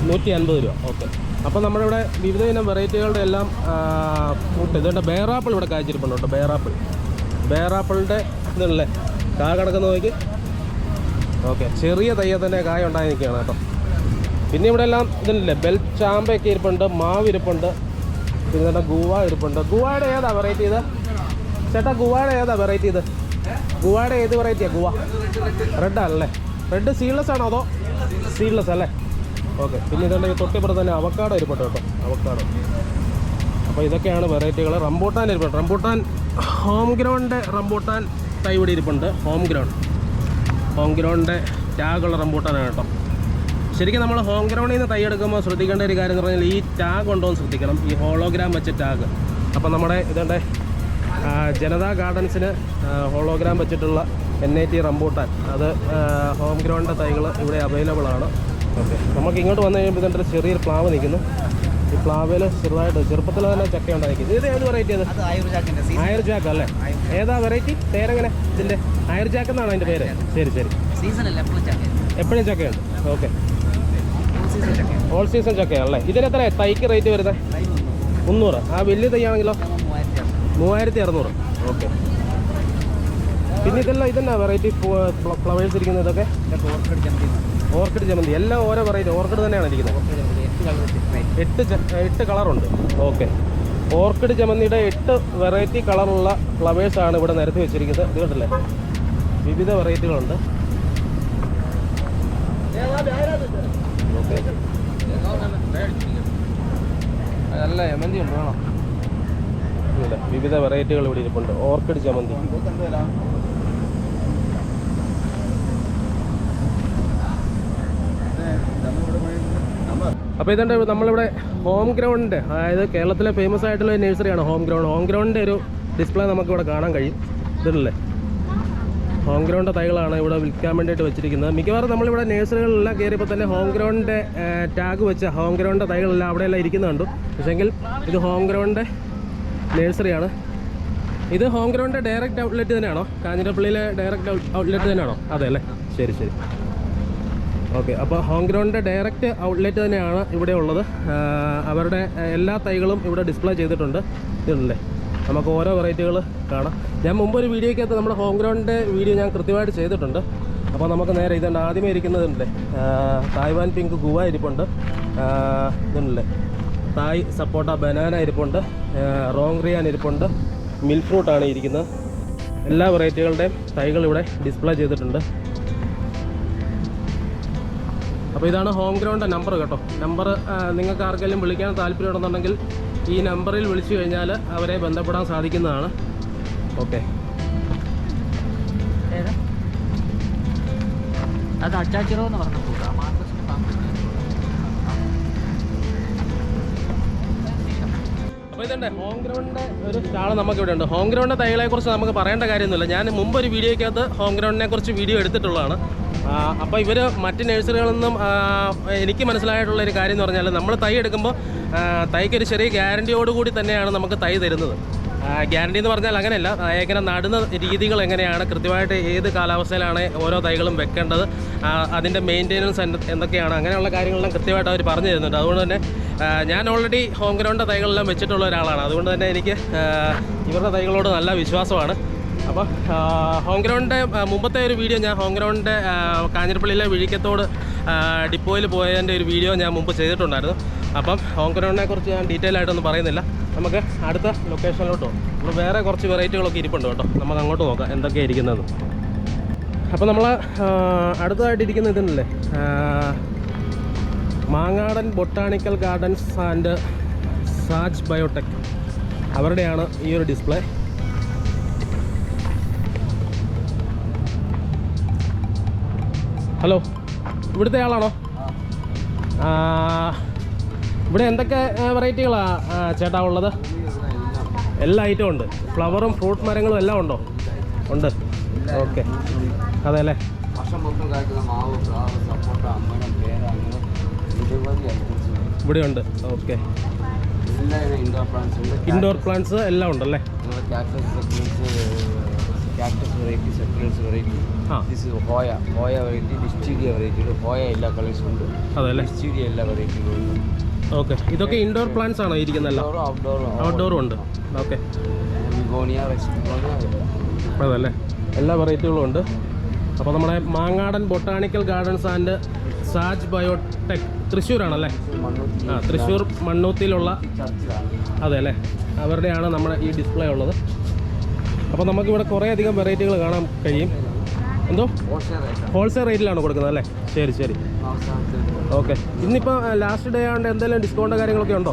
150 രൂപ. ഓക്കെ. അപ്പോൾ നമ്മുടെ ഇവിടെ വിവിധ ഇനം വെറൈറ്റികളുടെ എല്ലാം ഫ്രൂട്ട്. ഇതുകൊണ്ട് ബേറാപ്പിൾ ഇവിടെ കായ്ച്ചിരിപ്പുണ്ട് കേട്ടോ. ബേറാപ്പിളിൻ്റെ ഇതല്ലേ കായ കിടക്കുന്ന നോക്കി. ഓക്കെ. ചെറിയ തയ്യ തന്നെ കായ ഉണ്ടായി നിൽക്കുകയാണ് കേട്ടോ. പിന്നെ ഇവിടെ എല്ലാം ഇതല്ലേ ബെൽ ചാമ്പയൊക്കെ ഇരിപ്പുണ്ട്, മാവ് ഇരിപ്പുണ്ട്, പിന്നെ തന്നെ ഗുവ ഇരിപ്പുണ്ട്. ഗുവയുടെ ഏതാ വെറൈറ്റി ഇത് ചേട്ടാ? ഗുവയുടെ ഏതാ വെറൈറ്റി ഇത്? ഗുവയുടെ ഏത് വെറൈറ്റിയാണ്? ഗുവ റെഡ് അല്ലേ? റെഡ് സീഡ്ലെസ് ആണോ അതോ? സീഡ്ലെസ് അല്ലേ? ഓക്കെ. പിന്നെ ഇതുണ്ടെങ്കിൽ തൊട്ടിപ്പുറത്ത് തന്നെ അവക്കാഡോ ഇരിപ്പുണ്ട് കേട്ടോ. അവക്കാഡോ. അപ്പോൾ ഇതൊക്കെയാണ് വെറൈറ്റികൾ. റംബൂട്ടാൻ ഇരിപ്പുണ്ട്. റംബൂട്ടാൻ ഹോം ഗ്രൗണ്ടിൻ്റെ റംബൂട്ടാൻ തൈ ഇവിടെ ഇരിപ്പുണ്ട്. ഹോം ഗ്രൗണ്ടിൻ്റെ ടാഗുള്ള റംബൂട്ടാനാണ് കേട്ടോ. ശരിക്കും നമ്മൾ ഹോം ഗ്രൗണ്ടിൽ നിന്ന് തൈ എടുക്കുമ്പോൾ ശ്രദ്ധിക്കേണ്ട ഒരു കാര്യം എന്ന് പറഞ്ഞാൽ ഈ ടാഗ് ഉണ്ടോ എന്ന് ശ്രദ്ധിക്കണം. ഈ ഹോളോഗ്രാം വെച്ച ടാഗ്. അപ്പോൾ നമ്മുടെ ഇതുണ്ട് ജനതാ ഗാർഡൻസിന് ഹോളോഗ്രാം വെച്ചിട്ടുള്ള NIT റംബൂട്ടാൻ. അത് ഹോം ഗ്രൗണ്ടിൻ്റെ തൈകൾ ഇവിടെ അവൈലബിൾ ആണ്. ഓക്കെ. നമുക്ക് ഇങ്ങോട്ട് വന്നു കഴിയുമ്പോൾ ഇതിൻ്റെ ചെറിയൊരു പ്ലാവ് നിൽക്കുന്നു. ഈ പ്ലാവിൽ ചെറുതായിട്ട് ചെറുപ്പത്തിൽ തന്നെ ചക്ക ഉണ്ടായിരിക്കും. ഇത് ഏത് വെറൈറ്റി? അത് ആയിർ ജാക്ക് അല്ലേ? ഏതാ വെറൈറ്റി? പേരെങ്ങനെ ഇതിൻ്റെ? ആയിർ ജാക്ക് എന്നാണ് അതിൻ്റെ പേര്? ശരി ശരി. എപ്പോഴും ചക്കയുണ്ട്. ഓക്കെ. ഓൾ സീസൺ ചക്കയാണല്ലേ? ഇതിനെത്ര തൈക്ക് റേറ്റ് വരുന്നത്? 300. ആ വലിയ തൈയാണെങ്കിലോ? 3600. ഓക്കെ. പിന്നെ ഇതെന്നാ വെറൈറ്റി ഫ്ലവേഴ്സ് ഇരിക്കുന്നത്? ഇതൊക്കെ ഓർക്കിഡ് ജമന്തി. എല്ലാം ഓരോ വെറൈറ്റി ഓർക്കിഡ് തന്നെയാണ് ഇരിക്കുന്നത്. 8 കളറുണ്ട്. ഓക്കെ. ഓർക്കിഡ് ജമന്തിയുടെ 8 വെറൈറ്റി കളറുള്ള ഫ്ലവേഴ്സാണ് ഇവിടെ നിരത്തി വെച്ചിരിക്കുന്നത്. ഇത് കണ്ടില്ലേ? വിവിധ വെറൈറ്റികളുണ്ട്. ഓക്കെ. നല്ല ജമന്തി ഉണ്ട് വേണോ? ഇല്ല, വിവിധ വെറൈറ്റികൾ ഇവിടെ ഇരിപ്പുണ്ട്. ഓർക്കിഡ് ജമന്തി. അപ്പോൾ ഇതുണ്ട് നമ്മളിവിടെ ഹോം ഗ്രൗണ്ടിൻ്റെ, അതായത് കേരളത്തിലെ ഫേമസ് ആയിട്ടുള്ള നഴ്സറിയാണ് ഹോം ഗ്രൗണ്ടിൻ്റെ ഒരു ഡിസ്പ്ലേ നമുക്കിവിടെ കാണാൻ കഴിയും. ഇതല്ലേ ഹോം ഗ്രൗണ്ട് തൈകളാണ് ഇവിടെ വിൽക്കാൻ വേണ്ടിയിട്ട് വെച്ചിരിക്കുന്നത്. മിക്കവാറും നമ്മളിവിടെ നഴ്സറികളെല്ലാം കയറിയപ്പോൾ തന്നെ ഹോം ഗ്രൗണ്ടിൻ്റെ ടാഗ് വെച്ച ഹോം ഗ്രൗണ്ടിൻ്റെ തൈകളെല്ലാം അവിടെയെല്ലാം ഇരിക്കുന്നുണ്ട്. പക്ഷേങ്കിൽ ഇത് ഹോം ഗ്രൗണ്ടിൻ്റെ നഴ്സറിയാണ്. ഇത് ഹോം ഗ്രൗണ്ടിൻ്റെ ഡയറക്റ്റ് ഔട്ട്ലെറ്റ് തന്നെയാണോ? കാഞ്ഞിരപ്പള്ളിയിലെ ഡയറക്റ്റ് ഔട്ട്ലെറ്റ് തന്നെയാണോ? അതെ അല്ലേ? ശരി ശരി. ഓക്കെ. അപ്പോൾ ഹോം ഗ്രൗണ്ടിൻ്റെ ഡയറക്റ്റ് ഔട്ട്ലെറ്റ് തന്നെയാണ് ഇവിടെ ഉള്ളത്. അവരുടെ എല്ലാ തൈകളും ഇവിടെ ഡിസ്പ്ലേ ചെയ്തിട്ടുണ്ട്. ഇതുണ്ടല്ലേ, നമുക്ക് ഓരോ വെറൈറ്റികൾ കാണാം. ഞാൻ മുമ്പ് ഒരു വീഡിയോയ്ക്കകത്ത് നമ്മുടെ ഹോം ഗ്രൗണ്ടിൻ്റെ വീഡിയോ ഞാൻ കൃത്യമായിട്ട് ചെയ്തിട്ടുണ്ട്. അപ്പോൾ നമുക്ക് നേരെ ഇതുണ്ട് ആദ്യമേ ഇരിക്കുന്നതുണ്ട് തായ്വാൻ പിങ്ക് ഗുവ ഇരിപ്പുണ്ട്, ഇതുണ്ടല്ലേ തായ് സപ്പോട്ട ബനാന ഇരിപ്പുണ്ട്, റോങ്റിയാൻ ഇരിപ്പുണ്ട്, മിൽക്ക് ഫ്രൂട്ടാണ് ഇരിക്കുന്നത്. എല്ലാ വെറൈറ്റികളുടെയും തൈകൾ ഇവിടെ ഡിസ്പ്ലേ ചെയ്തിട്ടുണ്ട്. അപ്പോൾ ഇതാണ് ഹോം ഗ്രൗണ്ട് നമ്പർ കേട്ടോ. നമ്പർ നിങ്ങൾക്ക് ആർക്കെങ്കിലും വിളിക്കാൻ താല്പര്യമുണ്ടെന്നുണ്ടെങ്കിൽ ഈ നമ്പറിൽ വിളിച്ചു കഴിഞ്ഞാൽ അവരെ ബന്ധപ്പെടാൻ സാധിക്കുന്നതാണ്. ഓക്കെ, അത് അച്ചാച്ചിറോ എന്ന് പറഞ്ഞു. അപ്പോൾ ഇതുണ്ട് ഹോം ഗ്രൗണ്ടിൻ്റെ ഒരു സ്റ്റാള് നമുക്കിവിടെ ഉണ്ട്. ഹോം ഗ്രൗണ്ടിൻ്റെ തൈകളെക്കുറിച്ച് നമുക്ക് പറയേണ്ട കാര്യമൊന്നുമില്ല. ഞാൻ മുമ്പ് ഒരു വീഡിയോയ്ക്കകത്ത് ഹോം ഗ്രൗണ്ടിനെ കുറിച്ച് വീഡിയോ എടുത്തിട്ടുള്ളതാണ്. അപ്പോൾ ഇവർ മറ്റ് നഴ്സറികളിൽ നിന്നും എനിക്ക് മനസ്സിലായിട്ടുള്ള ഒരു കാര്യം എന്ന് പറഞ്ഞാൽ നമ്മൾ തൈ എടുക്കുമ്പോൾ തൈക്കൊരു ചെറിയ ഗ്യാരണ്ടിയോടുകൂടി തന്നെയാണ് നമുക്ക് തൈ തരുന്നത്. ഗ്യാരണ്ടി എന്ന് പറഞ്ഞാൽ അങ്ങനെയല്ല, എങ്ങനെ നടുന്ന രീതികൾ എങ്ങനെയാണ്, കൃത്യമായിട്ട് ഏത് കാലാവസ്ഥയിലാണ് ഓരോ തൈകളും വെക്കേണ്ടത്, അതിൻ്റെ മെയിൻ്റെനൻസ് എന്തൊക്കെയാണ്, അങ്ങനെയുള്ള കാര്യങ്ങളെല്ലാം കൃത്യമായിട്ട് അവർ പറഞ്ഞു തരുന്നുണ്ട്. അതുകൊണ്ട് തന്നെ ഞാൻ ഓൾറെഡി ഹോം ഗ്രൗണ്ടിൻ്റെ തൈകളെല്ലാം വെച്ചിട്ടുള്ള ഒരാളാണ്. അതുകൊണ്ട് തന്നെ എനിക്ക് ഇവരുടെ തൈകളോട് നല്ല വിശ്വാസമാണ്. അപ്പോൾ ഹോം ഗ്രൗണ്ടിൻ്റെ മുമ്പത്തെ ഒരു വീഡിയോ ഞാൻ ഹോം ഗ്രൗണ്ടിൻ്റെ കാഞ്ഞിരപ്പള്ളിയിലെ വിഴിക്കത്തോട് ഡിപ്പോയിൽ പോയതിൻ്റെ ഒരു വീഡിയോ ഞാൻ മുമ്പ് ചെയ്തിട്ടുണ്ടായിരുന്നു. അപ്പം ഹോം ഗ്രൗണ്ടിനെ കുറിച്ച് ഞാൻ ഡീറ്റെയിൽ ആയിട്ടൊന്നും പറയുന്നില്ല. നമുക്ക് അടുത്ത ലൊക്കേഷനിലോട്ട് പോകും. നമ്മൾ വേറെ കുറച്ച് വെറൈറ്റികളൊക്കെ ഇരിപ്പുണ്ട് കേട്ടോ, നമുക്ക് അങ്ങോട്ട് നോക്കാം എന്തൊക്കെയാണ് ഇരിക്കുന്നത്. അപ്പോൾ നമ്മൾ അടുത്തതായിട്ടിരിക്കുന്ന ഇതല്ലേ Mangadan botanical gardens and Saj biotech, അവരുടെയാണ് ഈ ഒരു ഡിസ്പ്ലേ. ഹലോ, ഇവിടുത്തെ ആളാണോ? ഇവിടെ എന്തൊക്കെ വെറൈറ്റികളാണ് ചേട്ടാ ഉള്ളത്? എല്ലാ ഐറ്റവും ഉണ്ട്. ഫ്ലവറും ഫ്രൂട്ട് മരങ്ങളും എല്ലാം ഉണ്ടോ? ഉണ്ട്. ഓക്കെ, അതെ അല്ലേ. ഇവിടെ ഉണ്ട്. ഓക്കെ, ഇൻഡോർ പ്ലാന്റ്സ് എല്ലാം ഉണ്ടല്ലേ. അതല്ലേ. ഓക്കെ, ഇതൊക്കെ ഇൻഡോർ പ്ലാന്റ്സ് ആണോ ഇരിക്കുന്നല്ല? ഔട്ട്ഡോറും ഉണ്ട്. ഓക്കെ, അതല്ലേ. എല്ലാ വെറൈറ്റികളും ഉണ്ട്. അപ്പോൾ നമ്മുടെ Mangadan botanical gardens and Saj biotech തൃശ്ശൂരാണല്ലേ? തൃശ്ശൂർ മണ്ണൂത്തിയിലുള്ള, അതെ അല്ലേ, അവരുടെയാണ് നമ്മുടെ ഈ ഡിസ്പ്ലേ ഉള്ളത്. അപ്പോൾ നമുക്കിവിടെ കുറേ അധികം വെറൈറ്റികൾ കാണാൻ കഴിയും. എന്തോ ഹോൾസെയിൽ റേറ്റിലാണ് കൊടുക്കുന്നത് അല്ലേ? ശരി ശരി. ഓക്കെ, ഇന്നിപ്പോൾ ലാസ്റ്റ് ഡേ ആയതുകൊണ്ട് എന്തെങ്കിലും ഡിസ്കൗണ്ട് കാര്യങ്ങളൊക്കെ ഉണ്ടോ?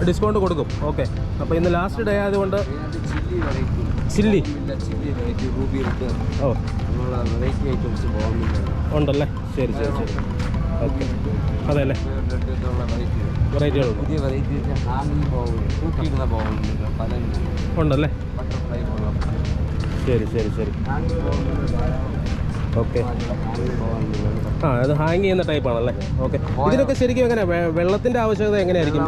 ഡിസ്കൗണ്ട് കൊടുക്കും. ഓക്കെ, അപ്പോൾ ഇന്ന് ലാസ്റ്റ് ഡേ ആയതുകൊണ്ട് ചില്ലി ഓ ഉണ്ടല്ലേ. ശരി ശരി ശരി. ഓക്കെ, അതെ അല്ലേ. വെറൈറ്റികളുണ്ട് ഉണ്ടല്ലേ. ശരി ശരി ശരി. ഓക്കെ, അത് ഹാങ് ചെയ്യുന്ന ടൈപ്പാണല്ലേ. ഓക്കെ, ഇതിനൊക്കെ ശരിക്കും എങ്ങനെയാണ് വെള്ളത്തിൻ്റെ ആവശ്യകത എങ്ങനെയായിരിക്കും?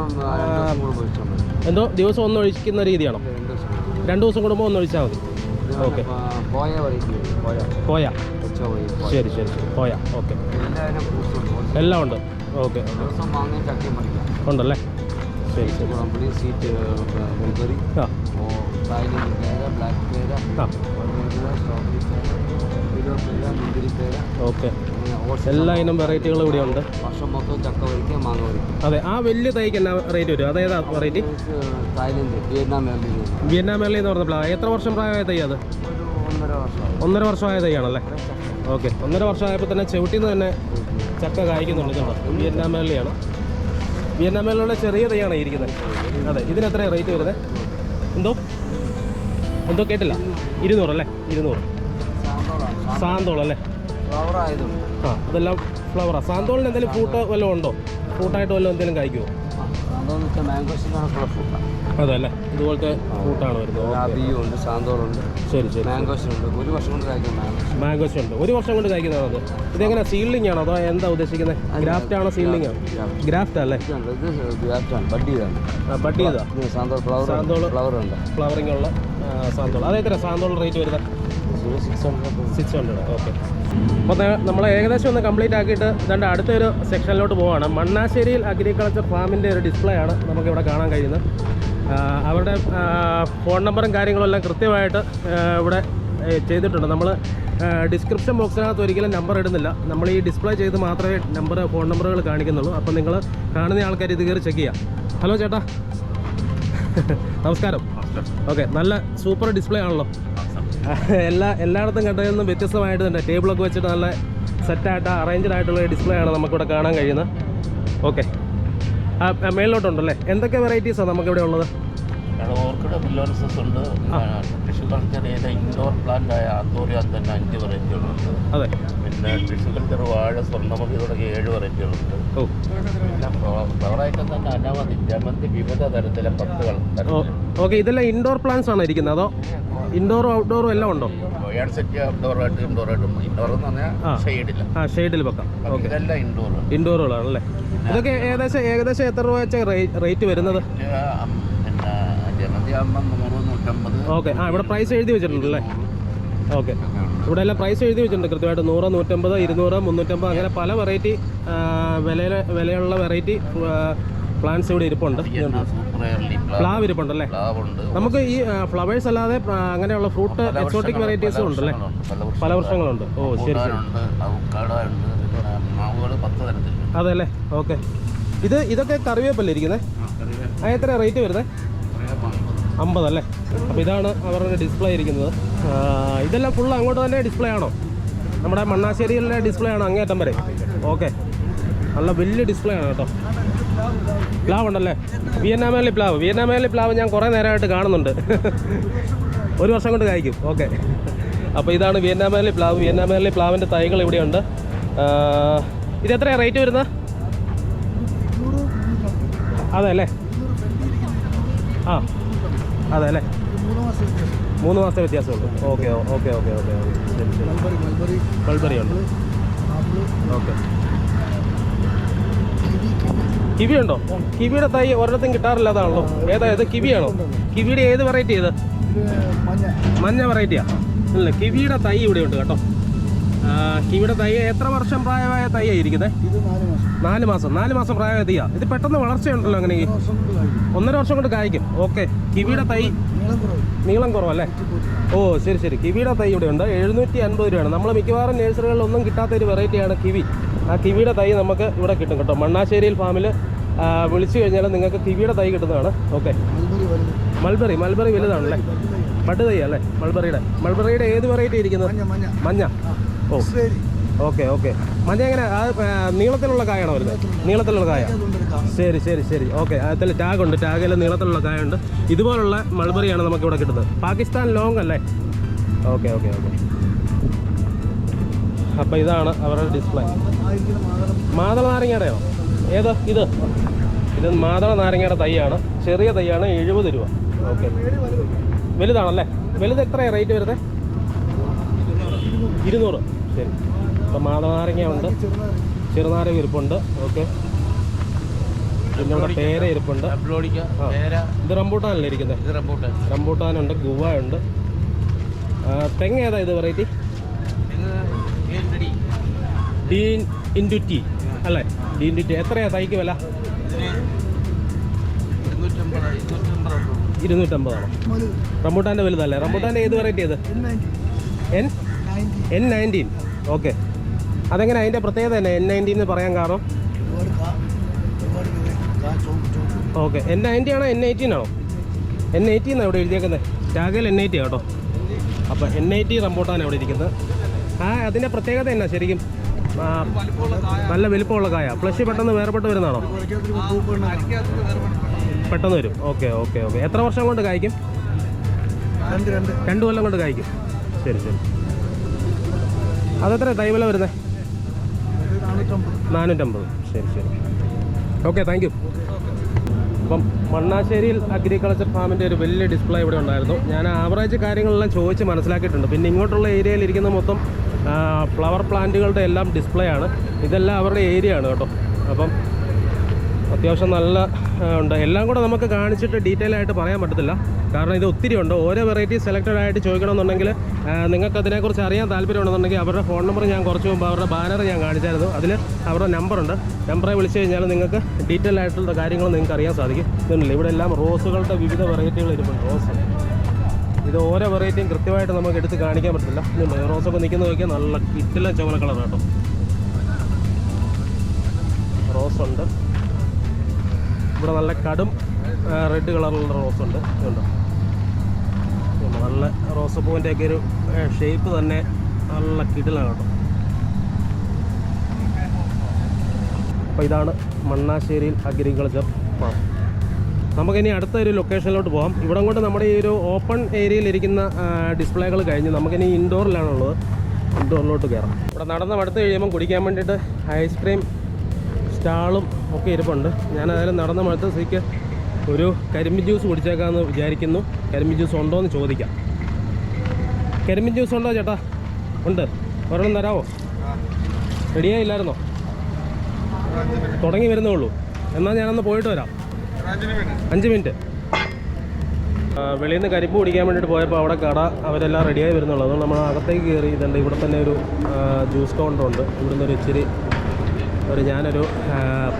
എന്തോ ദിവസം ഒന്ന് ഒഴിക്കുന്ന രീതിയാണോ? 2 ദിവസം കൂടുമ്പോൾ ഒന്ന് ഒഴിച്ചാൽ മതി. ഓക്കെ, കോയ. ശരി ശരി ശരി. കോയ. ഓക്കെ, എല്ലാം ഉണ്ട്. ഓക്കെ, ഉണ്ടല്ലേ. ശരി ശരി. ഓക്കെ, എല്ലാ ഇനം വെറൈറ്റികളും ഇവിടെ ഉണ്ട്. അതെ, ആ വലിയ തൈക്ക് എന്നാ റേറ്റ് വരും? അതേതാ വെറൈറ്റി? വിയറ്റ്നാം മേളി എന്ന് പറഞ്ഞപ്പോൾ എത്ര വർഷം പ്രായമായ തൈ അത്? 1.5 വർഷമായ തൈയാണല്ലേ. ഓക്കെ, 1.5 വർഷമായപ്പോൾ തന്നെ ചവിട്ടിന്ന് തന്നെ ചക്ക കായ്ക്കുന്നുണ്ട് കേട്ടോ. വിയറ്റ്നാം മേളിയാണ്. വിയറ്റ്നാം മേളിലുള്ള ചെറിയ തൈയാണ് ഇരിക്കുന്നത്. അതെ, ഇതിനെത്ര റേറ്റ് വരുന്നത്? എന്തോ കേട്ടില്ല. 200 അല്ലേ? 200. സാന്തോൾ അല്ലേ? അതെല്ലാം ഫ്ലവറാണ്. സാന്തോളിന് എന്തെങ്കിലും ഫ്രൂട്ട് വല്ലതും ഉണ്ടോ? ഫ്രൂട്ടായിട്ട് വല്ലതും എന്തെങ്കിലും കായ്ക്കുമോ? അതെ അല്ലേ, ഇതുപോലത്തെ ഫ്രൂട്ടാണ് വരുന്നത്. സാന്തോളുണ്ട്. ശരി ശരി. മാംഗോസുണ്ട്. 1 വർഷം കൊണ്ട് കായ്ക്കുന്ന മാംഗോസ് ഉണ്ട്. 1 വർഷം കൊണ്ട് കായ്ക്കുന്നതാണത്. ഇതെങ്ങനെ സീഡ്ലിംഗ് ആണോ അതോ എന്താ ഉദ്ദേശിക്കുന്നത്? ഗ്രാഫ്റ്റ് ആണോ സീഡ്ലിംഗ് ആണോ? ഗ്രാഫ്റ്റ് അല്ലേ? ബഡ് ചെയ്താ സാന്തോൾ ഫ്ലവറിംഗ് ഉള്ള സാന്തോൾ. അതെത്ര സാന്തോൾ റേറ്റ് വരുന്നത്? 600. ഓക്കെ, അപ്പോൾ നമ്മൾ ഏകദേശം ഒന്ന് കംപ്ലീറ്റ് ആക്കിയിട്ട് രണ്ട് അടുത്തൊരു സെക്ഷനിലോട്ട് പോവുകയാണ്. മണ്ണാശ്ശേരിയിൽ അഗ്രികൾച്ചർ ഫാമിൻ്റെ ഒരു ഡിസ്പ്ലേ ആണ് നമുക്കിവിടെ കാണാൻ കഴിയുന്നത്. അവരുടെ ഫോൺ നമ്പറും കാര്യങ്ങളും എല്ലാം കൃത്യമായിട്ട് ഇവിടെ ചെയ്തിട്ടുണ്ട്. നമ്മൾ ഡിസ്ക്രിപ്ഷൻ ബോക്സിനകത്ത് ഒരിക്കലും നമ്പർ ഇടുന്നില്ല. നമ്മൾ ഈ ഡിസ്പ്ലേ ചെയ്ത് മാത്രമേ ഫോൺ നമ്പറുകൾ കാണിക്കുന്നുള്ളൂ. അപ്പോൾ നിങ്ങൾ കാണുന്ന ആൾക്കാർ ഇത് കയറി ചെക്ക് ചെയ്യാം. ഹലോ ചേട്ടാ, നമസ്കാരം. ഓക്കെ, നല്ല സൂപ്പർ ഡിസ്പ്ലേ ആണല്ലോ. എല്ലായിടത്തും കണ്ടതിൽ നിന്നും വ്യത്യസ്തമായിട്ട് തന്നെ ടേബിളൊക്കെ വെച്ചിട്ട് നല്ല സെറ്റായിട്ട് അറേഞ്ച്ഡ് ആയിട്ടുള്ള ഡിസ്പ്ലേ ആണ് നമുക്കിവിടെ കാണാൻ കഴിയുന്നത്. ഓക്കെ, മേളിലോട്ടുണ്ടല്ലേ? എന്തൊക്കെ വെറൈറ്റീസാണ് നമുക്കിവിടെ ഉള്ളത്? ഓർക്കിഡ് മില്ലോൻസസ് ഉണ്ട്. ടിഷ്യൂ കൾച്ചർ ചെയ്ത ഇൻഡോർ പ്ലാന്റ് ആയ ആന്തോറിയാൻ തന്നെ 5 വെറൈറ്റികളുണ്ട്. അതെ. പിന്നെ ടിഷ്യൂ കൾച്ചർ വാഴ, സ്വർണ്ണമുഖി തുടങ്ങി 7 വെറൈറ്റികളുണ്ട്. ഓ, പിന്നെ ഫ്ലവറായിട്ട് തന്നെ അനവധി ജമന്തി വിവിധ തരത്തിലെ 10 തരത്തിൽ. ഓക്കെ, ഇതെല്ലാം ഇൻഡോർ പ്ലാന്റ്സ് ആണോ ഇരിക്കുന്നത്, അതോ ഇൻഡോറും ഔട്ട്ഡോറും എല്ലാം ഉണ്ടോ? സെറ്റ് ഔട്ട്ഡോറായിട്ട് ഇൻഡോറായിട്ടും. ഇൻഡോർ എന്ന് പറഞ്ഞാൽ ഷെയ്ഡില്ല. ഷെയ്ഡിൽ വെക്കാം. ഓക്കെ, ഇതെല്ലാം ഇൻഡോർ ഇൻഡോറുകളാണല്ലേ? ഇതൊക്കെ ഏകദേശം എത്ര രൂപ വെച്ച റേറ്റ് വരുന്നത്? പിന്നെ ജമന്തി ആകുമ്പോൾ 100-150. ഓക്കെ, ഇവിടെ പ്രൈസ് എഴുതി വെച്ചിട്ടുണ്ടല്ലേ? ഓക്കെ, ഇവിടെ എല്ലാം പ്രൈസ് എഴുതി വെച്ചിട്ടുണ്ട് കൃത്യമായിട്ട്. 100, 150, 200, 350 അങ്ങനെ പല വെറൈറ്റി വിലയുള്ള വെറൈറ്റി പ്ലാന്റ്സ് ഇവിടെ ഇരിപ്പുണ്ട്. പ്ലാവ് ഇരിപ്പുണ്ടല്ലേ? നമുക്ക് ഈ ഫ്ലവേഴ്സ് അല്ലാതെ അങ്ങനെയുള്ള ഫ്രൂട്ട് എക്സോട്ടിക് വെറൈറ്റീസും ഉണ്ടല്ലേ? പല വൃക്ഷങ്ങളുണ്ട്. ഓ, ശരി ശരി. അതെ അല്ലേ? ഓക്കെ, ഇതൊക്കെ കറിവേപ്പല്ലേ ഇരിക്കുന്നത്? എത്ര റേറ്റ് വരുന്നത്? 50 അല്ലേ? അപ്പോൾ ഇതാണ് അവരുടെ ഡിസ്പ്ലേ ഇരിക്കുന്നത്. ഇതെല്ലാം ഫുൾ അങ്ങോട്ട് തന്നെ ഡിസ്പ്ലേ ആണോ? നമ്മുടെ മണ്ണാശ്ശേരിയിലെ ഡിസ്പ്ലേ ആണോ അങ്ങേറ്റം വരെ? ഓക്കെ, നല്ല വലിയ ഡിസ്പ്ലേ ആണ് കേട്ടോ. പ്ലാവ് ഉണ്ടല്ലേ? വിയറ്റ്നാമേലി പ്ലാവ് ഞാൻ കുറേ നേരമായിട്ട് കാണുന്നുണ്ട്. 1 വർഷം കൊണ്ട് കായ്ക്കും. ഓക്കെ, അപ്പോൾ ഇതാണ് വിയറ്റ്നാമേലി പ്ലാവിൻ്റെ തൈകൾ ഇവിടെയുണ്ട്. ഇത് എത്രയാണ് റേറ്റ് വരുന്നത്? അതെ അല്ലേ? ആ, അതെ അല്ലേ? 3 മാസത്തെ വ്യത്യാസമുണ്ട്. ഓക്കെ ഓക്കെ ഓക്കെ ഓക്കെ ശരി ശരി. മൾബറി ഉണ്ട്. ഓക്കെ, കിവി ഉണ്ടോ? കിവിയുടെ തൈ ഒരിടത്തും കിട്ടാറില്ല, അതാണല്ലോ. ഏതാ ഇത്? കിവിയാണോ? കിവിയുടെ ഏത് വെറൈറ്റി? ഇത് മഞ്ഞ വെറൈറ്റിയാ അല്ലേ? കിവിയുടെ തൈ ഇവിടെ ഉണ്ട് കേട്ടോ. കിവിയുടെ തൈ എത്ര വർഷം പ്രായമായ തൈയാണ് ഇരിക്കുന്നത്? 4 മാസം പ്രായമായ തൈയാ. ഇത് പെട്ടെന്ന് വളർച്ചയുണ്ടല്ലോ. അങ്ങനെ 1.5 വർഷം കൊണ്ട് കായ്ക്കും. ഓക്കെ, കിവിയുടെ തൈ നീളം കുറവല്ലേ? ഓ, ശരി ശരി. കിവിയുടെ തൈ ഇവിടെ ഉണ്ട്. 750 രൂപയാണ്. നമ്മൾ മിക്കവാറും നഴ്സറികളിലൊന്നും കിട്ടാത്ത ഒരു വെറൈറ്റിയാണ് കിവി. ആ കിവിയുടെ തൈ നമുക്ക് ഇവിടെ കിട്ടും കേട്ടോ. മണ്ണാശ്ശേരിയിൽ ഫാമിൽ വിളിച്ചു കഴിഞ്ഞാൽ നിങ്ങൾക്ക് കിവിയുടെ തൈ കിട്ടുന്നതാണ്. Okay, mulberry വലുതാണല്ലേ? ബഡ് തൈ അല്ലേ മൾബറിയുടെ ഏത് വെറൈറ്റി ഇരിക്കുന്നത്? മഞ്ഞ. ഓ, ഓക്കെ ഓക്കെ. മഞ്ഞ എങ്ങനെ? നീളത്തിലുള്ള കായാണോ വരുന്നത്? നീളത്തിലുള്ള കായ. ശരി ശരി ശരി. ഓക്കെ, അതിൽ ടാഗുണ്ട്. ടാഗിൽ നീളത്തിലുള്ള കായുണ്ട്. ഇതുപോലുള്ള മൾബറിയാണ് നമുക്കിവിടെ കിട്ടുന്നത്. പാകിസ്ഥാൻ ലോങ് അല്ലേ? Okay okay okay. അപ്പോൾ ഇതാണ് അവരുടെ ഡിസ്പ്ലേ. മാതള നാരങ്ങയുടെയോ? ഏത്? ഇത് മാതള നാരങ്ങയുടെ തൈയാണ്. ചെറിയ തൈയാണ്. 70 രൂപ. ഓക്കെ, വലുതാണല്ലേ? വലുത് എത്രയാണ് റേറ്റ് വരുന്നത്? 200. ശരി. അപ്പോൾ മാതള നാരങ്ങ ഉണ്ട്, ചെറുനാരങ്ങ ഇരിപ്പുണ്ട്. ഓക്കെ, പിന്നെ ഇവിടെ പേര ഇരിപ്പുണ്ട്. ഇത് റംബൂട്ടാനല്ലേ ഇരിക്കുന്നത്? റംബൂട്ടാനുണ്ട്, ഗുവ ഉണ്ട്. തെങ്ങ് ഏതാ ഇത് വെറൈറ്റി? D-T അല്ലേ? D-T എത്രയാണ് തൈക്ക് വില? 250 ആണോ? റംബൂട്ടാൻ്റെ വലുതല്ലേ? റംബൂട്ടാൻ്റെ ഏത് വെറൈറ്റി? ഇത് N19. ഓക്കെ, അതെങ്ങനെ? അതിൻ്റെ പ്രത്യേകത തന്നെ N19 എന്ന് പറയാൻ കാരണം? ഓക്കെ, N90 ആണോ N18 ആണോ? N18 എന്നാണ് ഇവിടെ എഴുതിയേക്കുന്നത്. ടാഗിൽ N80 കേട്ടോ. അപ്പോൾ N80 റംബൂട്ടാൻ അവിടെ ഇരിക്കുന്നത്. അതിൻ്റെ പ്രത്യേകത എന്നാ ശരിക്കും? നല്ല വലിപ്പമുള്ള കായ. ഫ്ലഷ് പെട്ടെന്ന് വേർപെട്ട് വരുന്നതാണോ? പെട്ടെന്ന് വരും. Okay okay okay. എത്ര വർഷം കൊണ്ട് കായ്ക്കും? 2 കൊല്ലം കൊണ്ട് കായ്ക്കും. ശരി ശരി. അതെത്ര തൈ വില വരുന്നത്? 450. ശരി ശരി. Okay, thank you. അപ്പം മണ്ണാശ്ശേരിയിൽ അഗ്രികൾച്ചർ ഫാമിൻ്റെ ഒരു വലിയ ഡിസ്പ്ലേ ഇവിടെ ഉണ്ടായിരുന്നു. ഞാൻ ആവറേജ് കാര്യങ്ങളെല്ലാം ചോദിച്ച് മനസ്സിലാക്കിയിട്ടുണ്ട്. പിന്നെ ഇങ്ങോട്ടുള്ള ഏരിയയിൽ ഇരിക്കുന്ന മൊത്തം ഫ്ലവർ പ്ലാന്റുകളുടെ എല്ലാം ഡിസ്പ്ലേ ആണ്. ഇതെല്ലാം അവരുടെ ഏരിയ ആണ് കേട്ടോ. അപ്പം അത്യാവശ്യം നല്ല ഉണ്ട്. എല്ലാം കൂടെ നമുക്ക് കാണിച്ചിട്ട് ഡീറ്റെയിൽ ആയിട്ട് പറയാൻ പറ്റത്തില്ല, കാരണം ഇത് ഒത്തിരി ഉണ്ട്. ഓരോ വെറൈറ്റി സെലക്റ്റഡ് ആയിട്ട് ചോദിക്കണമെന്നുണ്ടെങ്കിൽ നിങ്ങൾക്ക് അതിനെക്കുറിച്ച് അറിയാൻ താല്പര്യമുണ്ടെന്നുണ്ടെങ്കിൽ അവരുടെ ഫോൺ നമ്പർ ഞാൻ കുറച്ച് മുമ്പ് അവരുടെ ബാനർ ഞാൻ കാണിച്ചായിരുന്നു. അതിൽ അവരുടെ നമ്പറുണ്ട്. നമ്പറെ വിളിച്ചു കഴിഞ്ഞാൽ നിങ്ങൾക്ക് ഡീറ്റെയിൽ ആയിട്ടുള്ള കാര്യങ്ങൾ നിങ്ങൾക്ക് അറിയാൻ സാധിക്കും. ഇതുണ്ടല്ലോ, ഇവിടെ എല്ലാം റോസുകളുടെ വിവിധ വെറൈറ്റികൾ ഇരിപ്പുണ്ട്. റോസ് ഇത് ഓരോ വെറൈറ്റിയും കൃത്യമായിട്ട് നമുക്ക് എടുത്ത് കാണിക്കാൻ പറ്റില്ല. ഇതുണ്ട് റോസൊക്കെ നിൽക്കുന്ന നോക്കിയാൽ നല്ല കിറ്റില ചുവന്ന കളർ കേട്ടോ. റോസുണ്ട് ഇവിടെ, നല്ല കടും റെഡ് കളറിലുള്ള റോസുണ്ട്. ഇതുണ്ടോ നല്ല റോസപ്പൂവിൻ്റെയൊക്കെ ഒരു ഷേപ്പ് തന്നെ നല്ല കിടിലാണ് കേട്ടോ. അപ്പോൾ ഇതാണ് മണ്ണാശ്ശേരിയിൽ അഗ്രികൾച്ചർ ഫാം. നമുക്കിനി അടുത്ത ഒരു ലൊക്കേഷനിലോട്ട് പോകാം. ഇവിടെ കൊണ്ട് നമ്മുടെ ഈ ഒരു ഓപ്പൺ ഏരിയയിലിരിക്കുന്ന ഡിസ്പ്ലേകൾ കഴിഞ്ഞ് നമുക്കിനി ഇൻഡോറിലാണുള്ളത്. ഇൻഡോറിലോട്ട് കയറാം. ഇവിടെ നടന്ന് അടുത്ത് കഴിയുമ്പം കുടിക്കാൻ വേണ്ടിയിട്ട് ഐസ്ക്രീം സ്റ്റാളും ഒക്കെ ഇരിപ്പുണ്ട്. ഞാൻ അതിൽ നടന്ന മടുത്ത സ്ഥിതിക്ക് ഒരു കരിമ്പിൻ ജ്യൂസ് കുടിച്ചേക്കാമെന്ന് വിചാരിക്കുന്നു. കരിമ്പിൻ ജ്യൂസ് ഉണ്ടോ എന്ന് ചോദിക്കാം. കരിമ്പിൻ ജ്യൂസ് ഉണ്ടോ ചേട്ടാ? ഉണ്ട്. ഒരെണ്ണം തരാമോ? റെഡിയായില്ലായിരുന്നോ? തുടങ്ങി വരുന്നേ ഉള്ളൂ. എന്നാൽ ഞാനൊന്ന് പോയിട്ട് വരാം. 5 മിനിറ്റ്. വെളിയിൽ നിന്ന് കരിമ്പ് കുടിക്കാൻ വേണ്ടിയിട്ട് പോയപ്പോൾ അവിടെ കട അവരെല്ലാം റെഡിയായി വരുന്നുള്ളൂ. അതുകൊണ്ട് നമ്മൾ അകത്തേക്ക് കയറി. ഇതുണ്ട് ഇവിടെ തന്നെ ഒരു ജ്യൂസ് കൗണ്ടറുണ്ട്. ഇവിടുന്ന് ഒരു ഇച്ചിരി ഞാനൊരു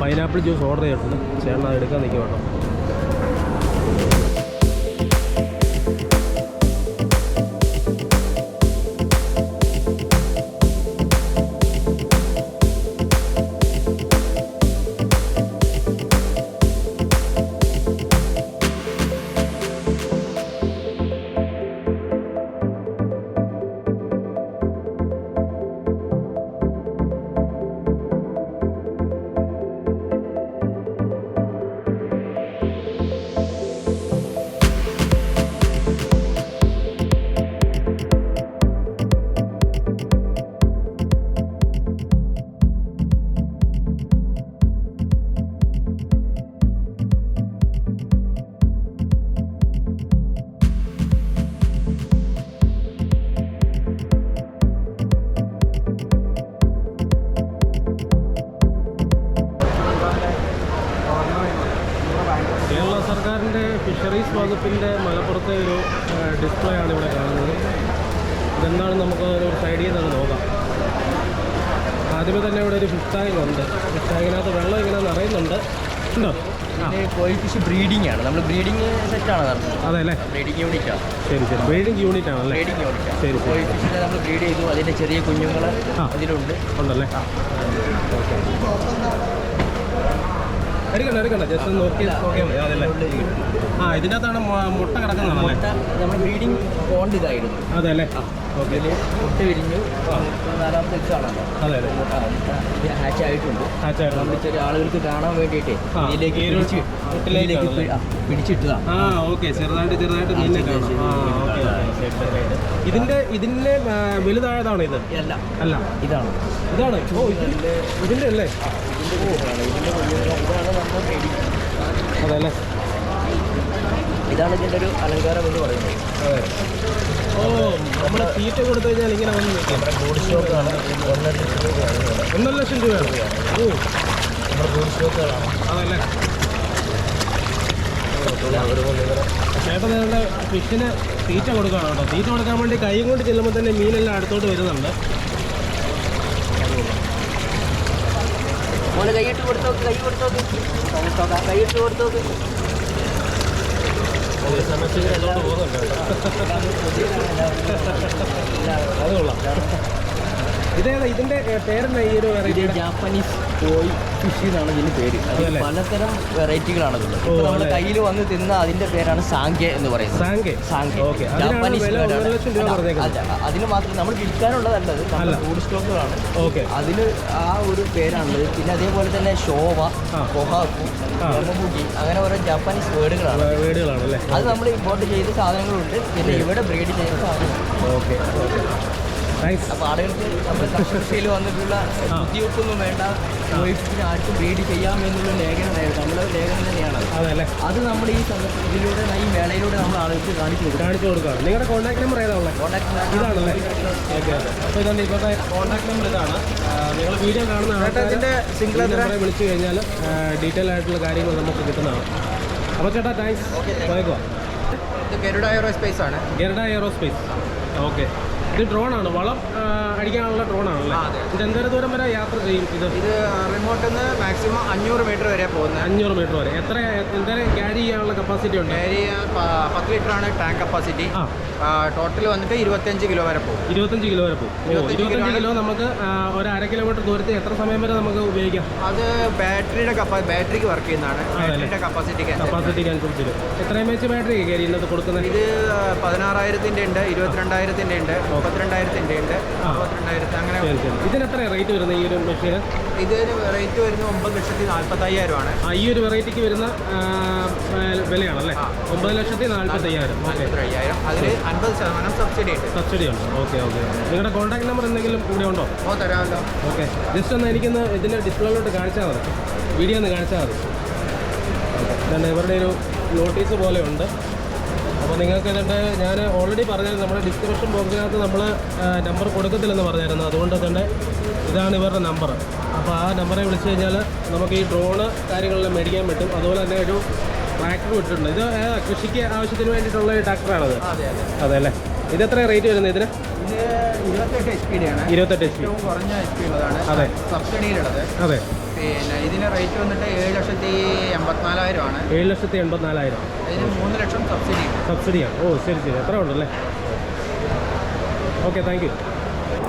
പൈനാപ്പിൾ ജ്യൂസ് ഓർഡർ ചെയ്തിട്ടുണ്ട്. ചേട്ടൻ അത് എടുക്കാൻ നിൽക്കുവാണോ? സർക്കാരിൻ്റെ ഫിഷറീസ് വകുപ്പിൻ്റെ മലപ്പുറത്തെ ഒരു ഡിസ്പ്ലേ ആണ് ഇവിടെ കാണുന്നത്. ഇതെന്താണ് നമുക്ക് ഒരു സൈഡിൽ നിന്ന് നോക്കാം. ആദ്യമേ തന്നെ ഇവിടെ ഒരു ഫിഷ് ടാങ്ക് ഉണ്ട്. ഫിഷ് ടാങ്കിനകത്ത് വെള്ളം ഇങ്ങനെ നിറയുന്നുണ്ട്. ഉണ്ടോ? കോഴി ഫിഷ് ബ്രീഡിംഗ് ആണ്. നമ്മൾ ബ്രീഡിംഗ് സെറ്റാണ് നടത്തുന്നത്. അതെ അല്ലേ? ബ്രീഡിംഗ് യൂണിറ്റാണ്. ശരി ശരി. ബ്രീഡിംഗ് യൂണിറ്റ് ആണല്ലേ? Breeding unit. ശരി. കോഴി ഫിഷിനെ നമ്മൾ ബ്രീഡ് ചെയ്തു. അതിൻ്റെ ചെറിയ കുഞ്ഞുങ്ങൾ അതിലുണ്ട്. ഉണ്ടല്ലേ? ഓക്കെ. എടുക്കണ്ട ജസ്റ്റ് നോക്കിയാൽ മതി. അതല്ലേ? ഇതിൻ്റെ അകത്താണ് മുട്ട കിടക്കുന്നതാണല്ലേ? നമ്മൾ ബ്രീഡിംഗ് പോണ്ട് ഇതായിരുന്നു. അതെ അല്ലേ? ഓക്കെ. ഇതിൽ മുട്ട വിരിഞ്ഞു. 4ാമത്തെ ദിവസമാണല്ലോ. അതെ അതെ. ഇത് ഹാച്ച് ആയിട്ടുണ്ട്. നമ്മൾ ചെറിയ ആളുകൾക്ക് കാണാൻ വേണ്ടിയിട്ട് ഇതിലേക്ക് പിടിച്ചിട്ടതാണ്. ഓക്കെ. ചെറുതായിട്ട് മീനെ കാണാം. ഓക്കെ. ഇതിൻ്റെ വലുതായതാണോ ഇത്? അല്ല ഇതാണ്. ഓ ഇതിൻ്റെ അല്ലേ? അതെ അല്ലേ? ഇതാണ് ഇതിൻ്റെ ഒരു അലങ്കാരം എന്ന് പറയുന്നത്. അതെ. ഓ നമ്മൾ തീറ്റ കൊടുത്തു കഴിഞ്ഞാൽ ഇങ്ങനെ വന്ന് നിൽക്കും. നമ്മുടെ ഫുഡ് സ്റ്റോക്കാണ്. 1.5 ലക്ഷം രൂപയാണ്. ഓ നമ്മുടെ ഫുഡ് സ്റ്റോക്കുകളാണ്. അതല്ലേ? ചേട്ടൻ നിങ്ങളുടെ ഫിഷിന് തീറ്റ കൊടുക്കുകയാണ് കേട്ടോ. തീറ്റ കൊടുക്കാൻ വേണ്ടി കൈ കൊണ്ട് ചെല്ലുമ്പോൾ തന്നെ മീനെല്ലാം അടുത്തോട്ട് വരുന്നുണ്ട്. മോനെ കൈയിട്ട് കൊടുത്തോക്ക്. കൈയിട്ട് കൊടുത്തോക്ക്. അത് കൊള്ളാം. ഇതേതാ ഇതിൻ്റെ പേരെന്താ? ഈ ഒരു വെറൈറ്റി ജാപ്പനീസ് കോഴി ഫിഷ് എന്നാണ് ഇതിന് പേര്. പലതരം വെറൈറ്റികളാണ് ഇതിൽ. നമ്മുടെ കയ്യിൽ വന്ന് തിന്ന അതിന്റെ പേരാണ് സാങ്കെ എന്ന് പറയുന്നത്. സാങ്കെ. ജാപ്പനീസ്. 1 ലക്ഷം രൂപ അതിന് മാത്രം നമ്മൾ വിൽക്കാനുള്ളതല്ലത്. നമ്മുടെ ഫുഡ് സ്റ്റോക്കുകളാണ്. അതിന് ആ ഒരു പേരാണുള്ളത്. പിന്നെ അതേപോലെ തന്നെ ഷോവ, കൊഹാക്കു, യമബുഗി, അങ്ങനെ ഓരോ ജാപ്പനീസ് വേർഡുകളാണ്. അത് നമ്മൾ ഇമ്പോർട്ട് ചെയ്ത സാധനങ്ങളുണ്ട്. പിന്നെ ഇവിടെ ബ്രീഡ് ചെയ്യുന്ന സാധനങ്ങൾ. ഓക്കെ. അപ്പോൾ ആളുകൾക്ക് നമ്മുടെ കൃഷിയിൽ വന്നിട്ടുള്ള ബുദ്ധിമുട്ടൊന്നും വേണ്ട. കോഴിഫിഷിനെ ആർക്കും ബ്രീഡ് ചെയ്യാമെന്നുള്ള ലേഖനം നമ്മുടെ ലേഖനം തന്നെയാണ്. അതല്ലേ? അത് നമ്മൾ ഈ ഇതിലൂടെ ഈ മേളയിലൂടെ നമ്മൾ ആളുകൾക്ക് കാണിച്ചു കൊടുക്കുകയാണ്. നിങ്ങളുടെ കോൺടാക്ട് നമ്പർ ഏതാണല്ലേ? ഇതാണല്ലേ? ഓക്കെ. അപ്പോൾ ഇതാണ് ഇപ്പോഴത്തെ കോൺടാക്ട് നമ്പർ. ഇതാണ്. നിങ്ങൾ വീഡിയോ കാണുന്ന ആൾക്കാരുടെ സിംഗിൾ നമ്പറെ വിളിച്ചു കഴിഞ്ഞാൽ ഡീറ്റെയിൽ ആയിട്ടുള്ള കാര്യങ്ങൾ നമുക്ക് കിട്ടുന്നതാണ്. അപ്പോൾ ചേട്ടാ താങ്ക്സ്. പോയേക്കുവാ. ഇത് ഗരുഡ എയറോസ്പേസ് ആണ്. ഗരുഡ എയറോസ്പേസ്. ഓക്കെ. ഇത് ഡ്രോണാണ്, വളം അടിക്കാനുള്ള ഡ്രോണാണല്ലേ? ഇത് എന്തോരം ദൂരം വരെ യാത്ര ചെയ്യും ഇത്? ഇത് റിമോട്ടിൽ നിന്ന് മാക്സിമം 500 മീറ്റർ വരെ പോകുന്നത്. 500 മീറ്റർ വരെ. എന്തായാലും ക്യാരി ചെയ്യാനുള്ള കപ്പാസിറ്റി ഉണ്ട്? ക്യാരി 10 ലിറ്ററാണ് ടാങ്ക് കപ്പാസിറ്റി. ടോട്ടൽ വന്നിട്ട് 25 കിലോ വരെ പോകും. 25 കിലോ വരെ പോകും. 25 കിലോ നമുക്ക് ഒരു 1/2 കിലോമീറ്റർ ദൂരത്തിൽ എത്ര സമയം വരെ നമുക്ക് ഉപയോഗിക്കാം? അത് ബാറ്ററിക്ക് വർക്ക് ചെയ്യുന്നതാണ്. ബാറ്ററിയുടെ കപ്പാസിറ്റിക്ക് അനുസരിച്ച് എത്ര mAh ബാറ്ററി കയറി ഇന്നത് കൊടുക്കുന്നത്? ഇത് 16,000-ന്റെ ഉണ്ട്, 22,000-ന്റെ ഉണ്ട്, 32,000-ന്റെ ഉണ്ട്, 62,000 അങ്ങനെ. ഇതിന് എത്ര റേറ്റ് വരുന്നത് ഈ ഒരു മെഷീന്? ഇതിന് റേറ്റ് വരുന്നത് 9,45,000 ആണ്. ഈ ഒരു വെറൈറ്റിക്ക് വരുന്ന വിലയാണല്ലേ? 9,45,000. അതിന് 50% സബ്സിഡി ഉണ്ട്. സബ്സിഡി ഉണ്ട്. ഓക്കെ. നിങ്ങളുടെ കോൺടാക്ട് നമ്പർ എന്തെങ്കിലും ഇവിടെ ഉണ്ടോ? തരാമല്ലോ. ഓക്കെ, ജസ്റ്റ് ഒന്ന് എനിക്കൊന്ന് ഇതിൻ്റെ ഡിസ്പ്ലേയിലോട്ട് കാണിച്ചാൽ മതി, വീഡിയോ ഒന്ന് കാണിച്ചാൽ മതി. ഇതുണ്ട്, ഇവരുടെ ഒരു നോട്ടീസ് പോലെ ഉണ്ട്. അപ്പോൾ നിങ്ങൾക്ക് ഇതുണ്ട്, ഞാൻ ഓൾറെഡി പറഞ്ഞായിരുന്നു നമ്മുടെ ഡിസ്ക്രിപ്ഷൻ ബോക്സിനകത്ത് നമ്മൾ നമ്പർ കൊടുക്കത്തില്ലെന്ന് പറഞ്ഞായിരുന്നു. അതുകൊണ്ട് തന്നെ ഇതാണ് ഇവരുടെ നമ്പർ. അപ്പോൾ ആ നമ്പറെ വിളിച്ചു കഴിഞ്ഞാൽ നമുക്ക് ഈ ഡ്രോണ് കാര്യങ്ങളെല്ലാം മേടിക്കാൻ പറ്റും. അതുപോലെ തന്നെ ഒരു ട്രാക്ടർ വിട്ടിട്ടുണ്ട്. ഇത് കൃഷിക്ക് ആവശ്യത്തിന് വേണ്ടിയിട്ടുള്ള ഒരു ട്രാക്ടറാണത്. അതെ അല്ലേ? ഇത് എത്ര റേറ്റ് വരുന്നത് ഇതിന്? ഇത് 28 HP ആണ്. 28 HP കുറഞ്ഞ HP ഉള്ളതാണ്. അതെ, സബ്സിഡിയിലുള്ളത്. അതെ. പിന്നെ ഇതിന് റേറ്റ് വന്നിട്ട് 7,84,000 ആണ്. 7,84,000. ഇതിന് 3 ലക്ഷം സബ്സിഡിയാണ്. ഓ ശരി, എത്ര ഉണ്ടല്ലേ? Okay, thank you.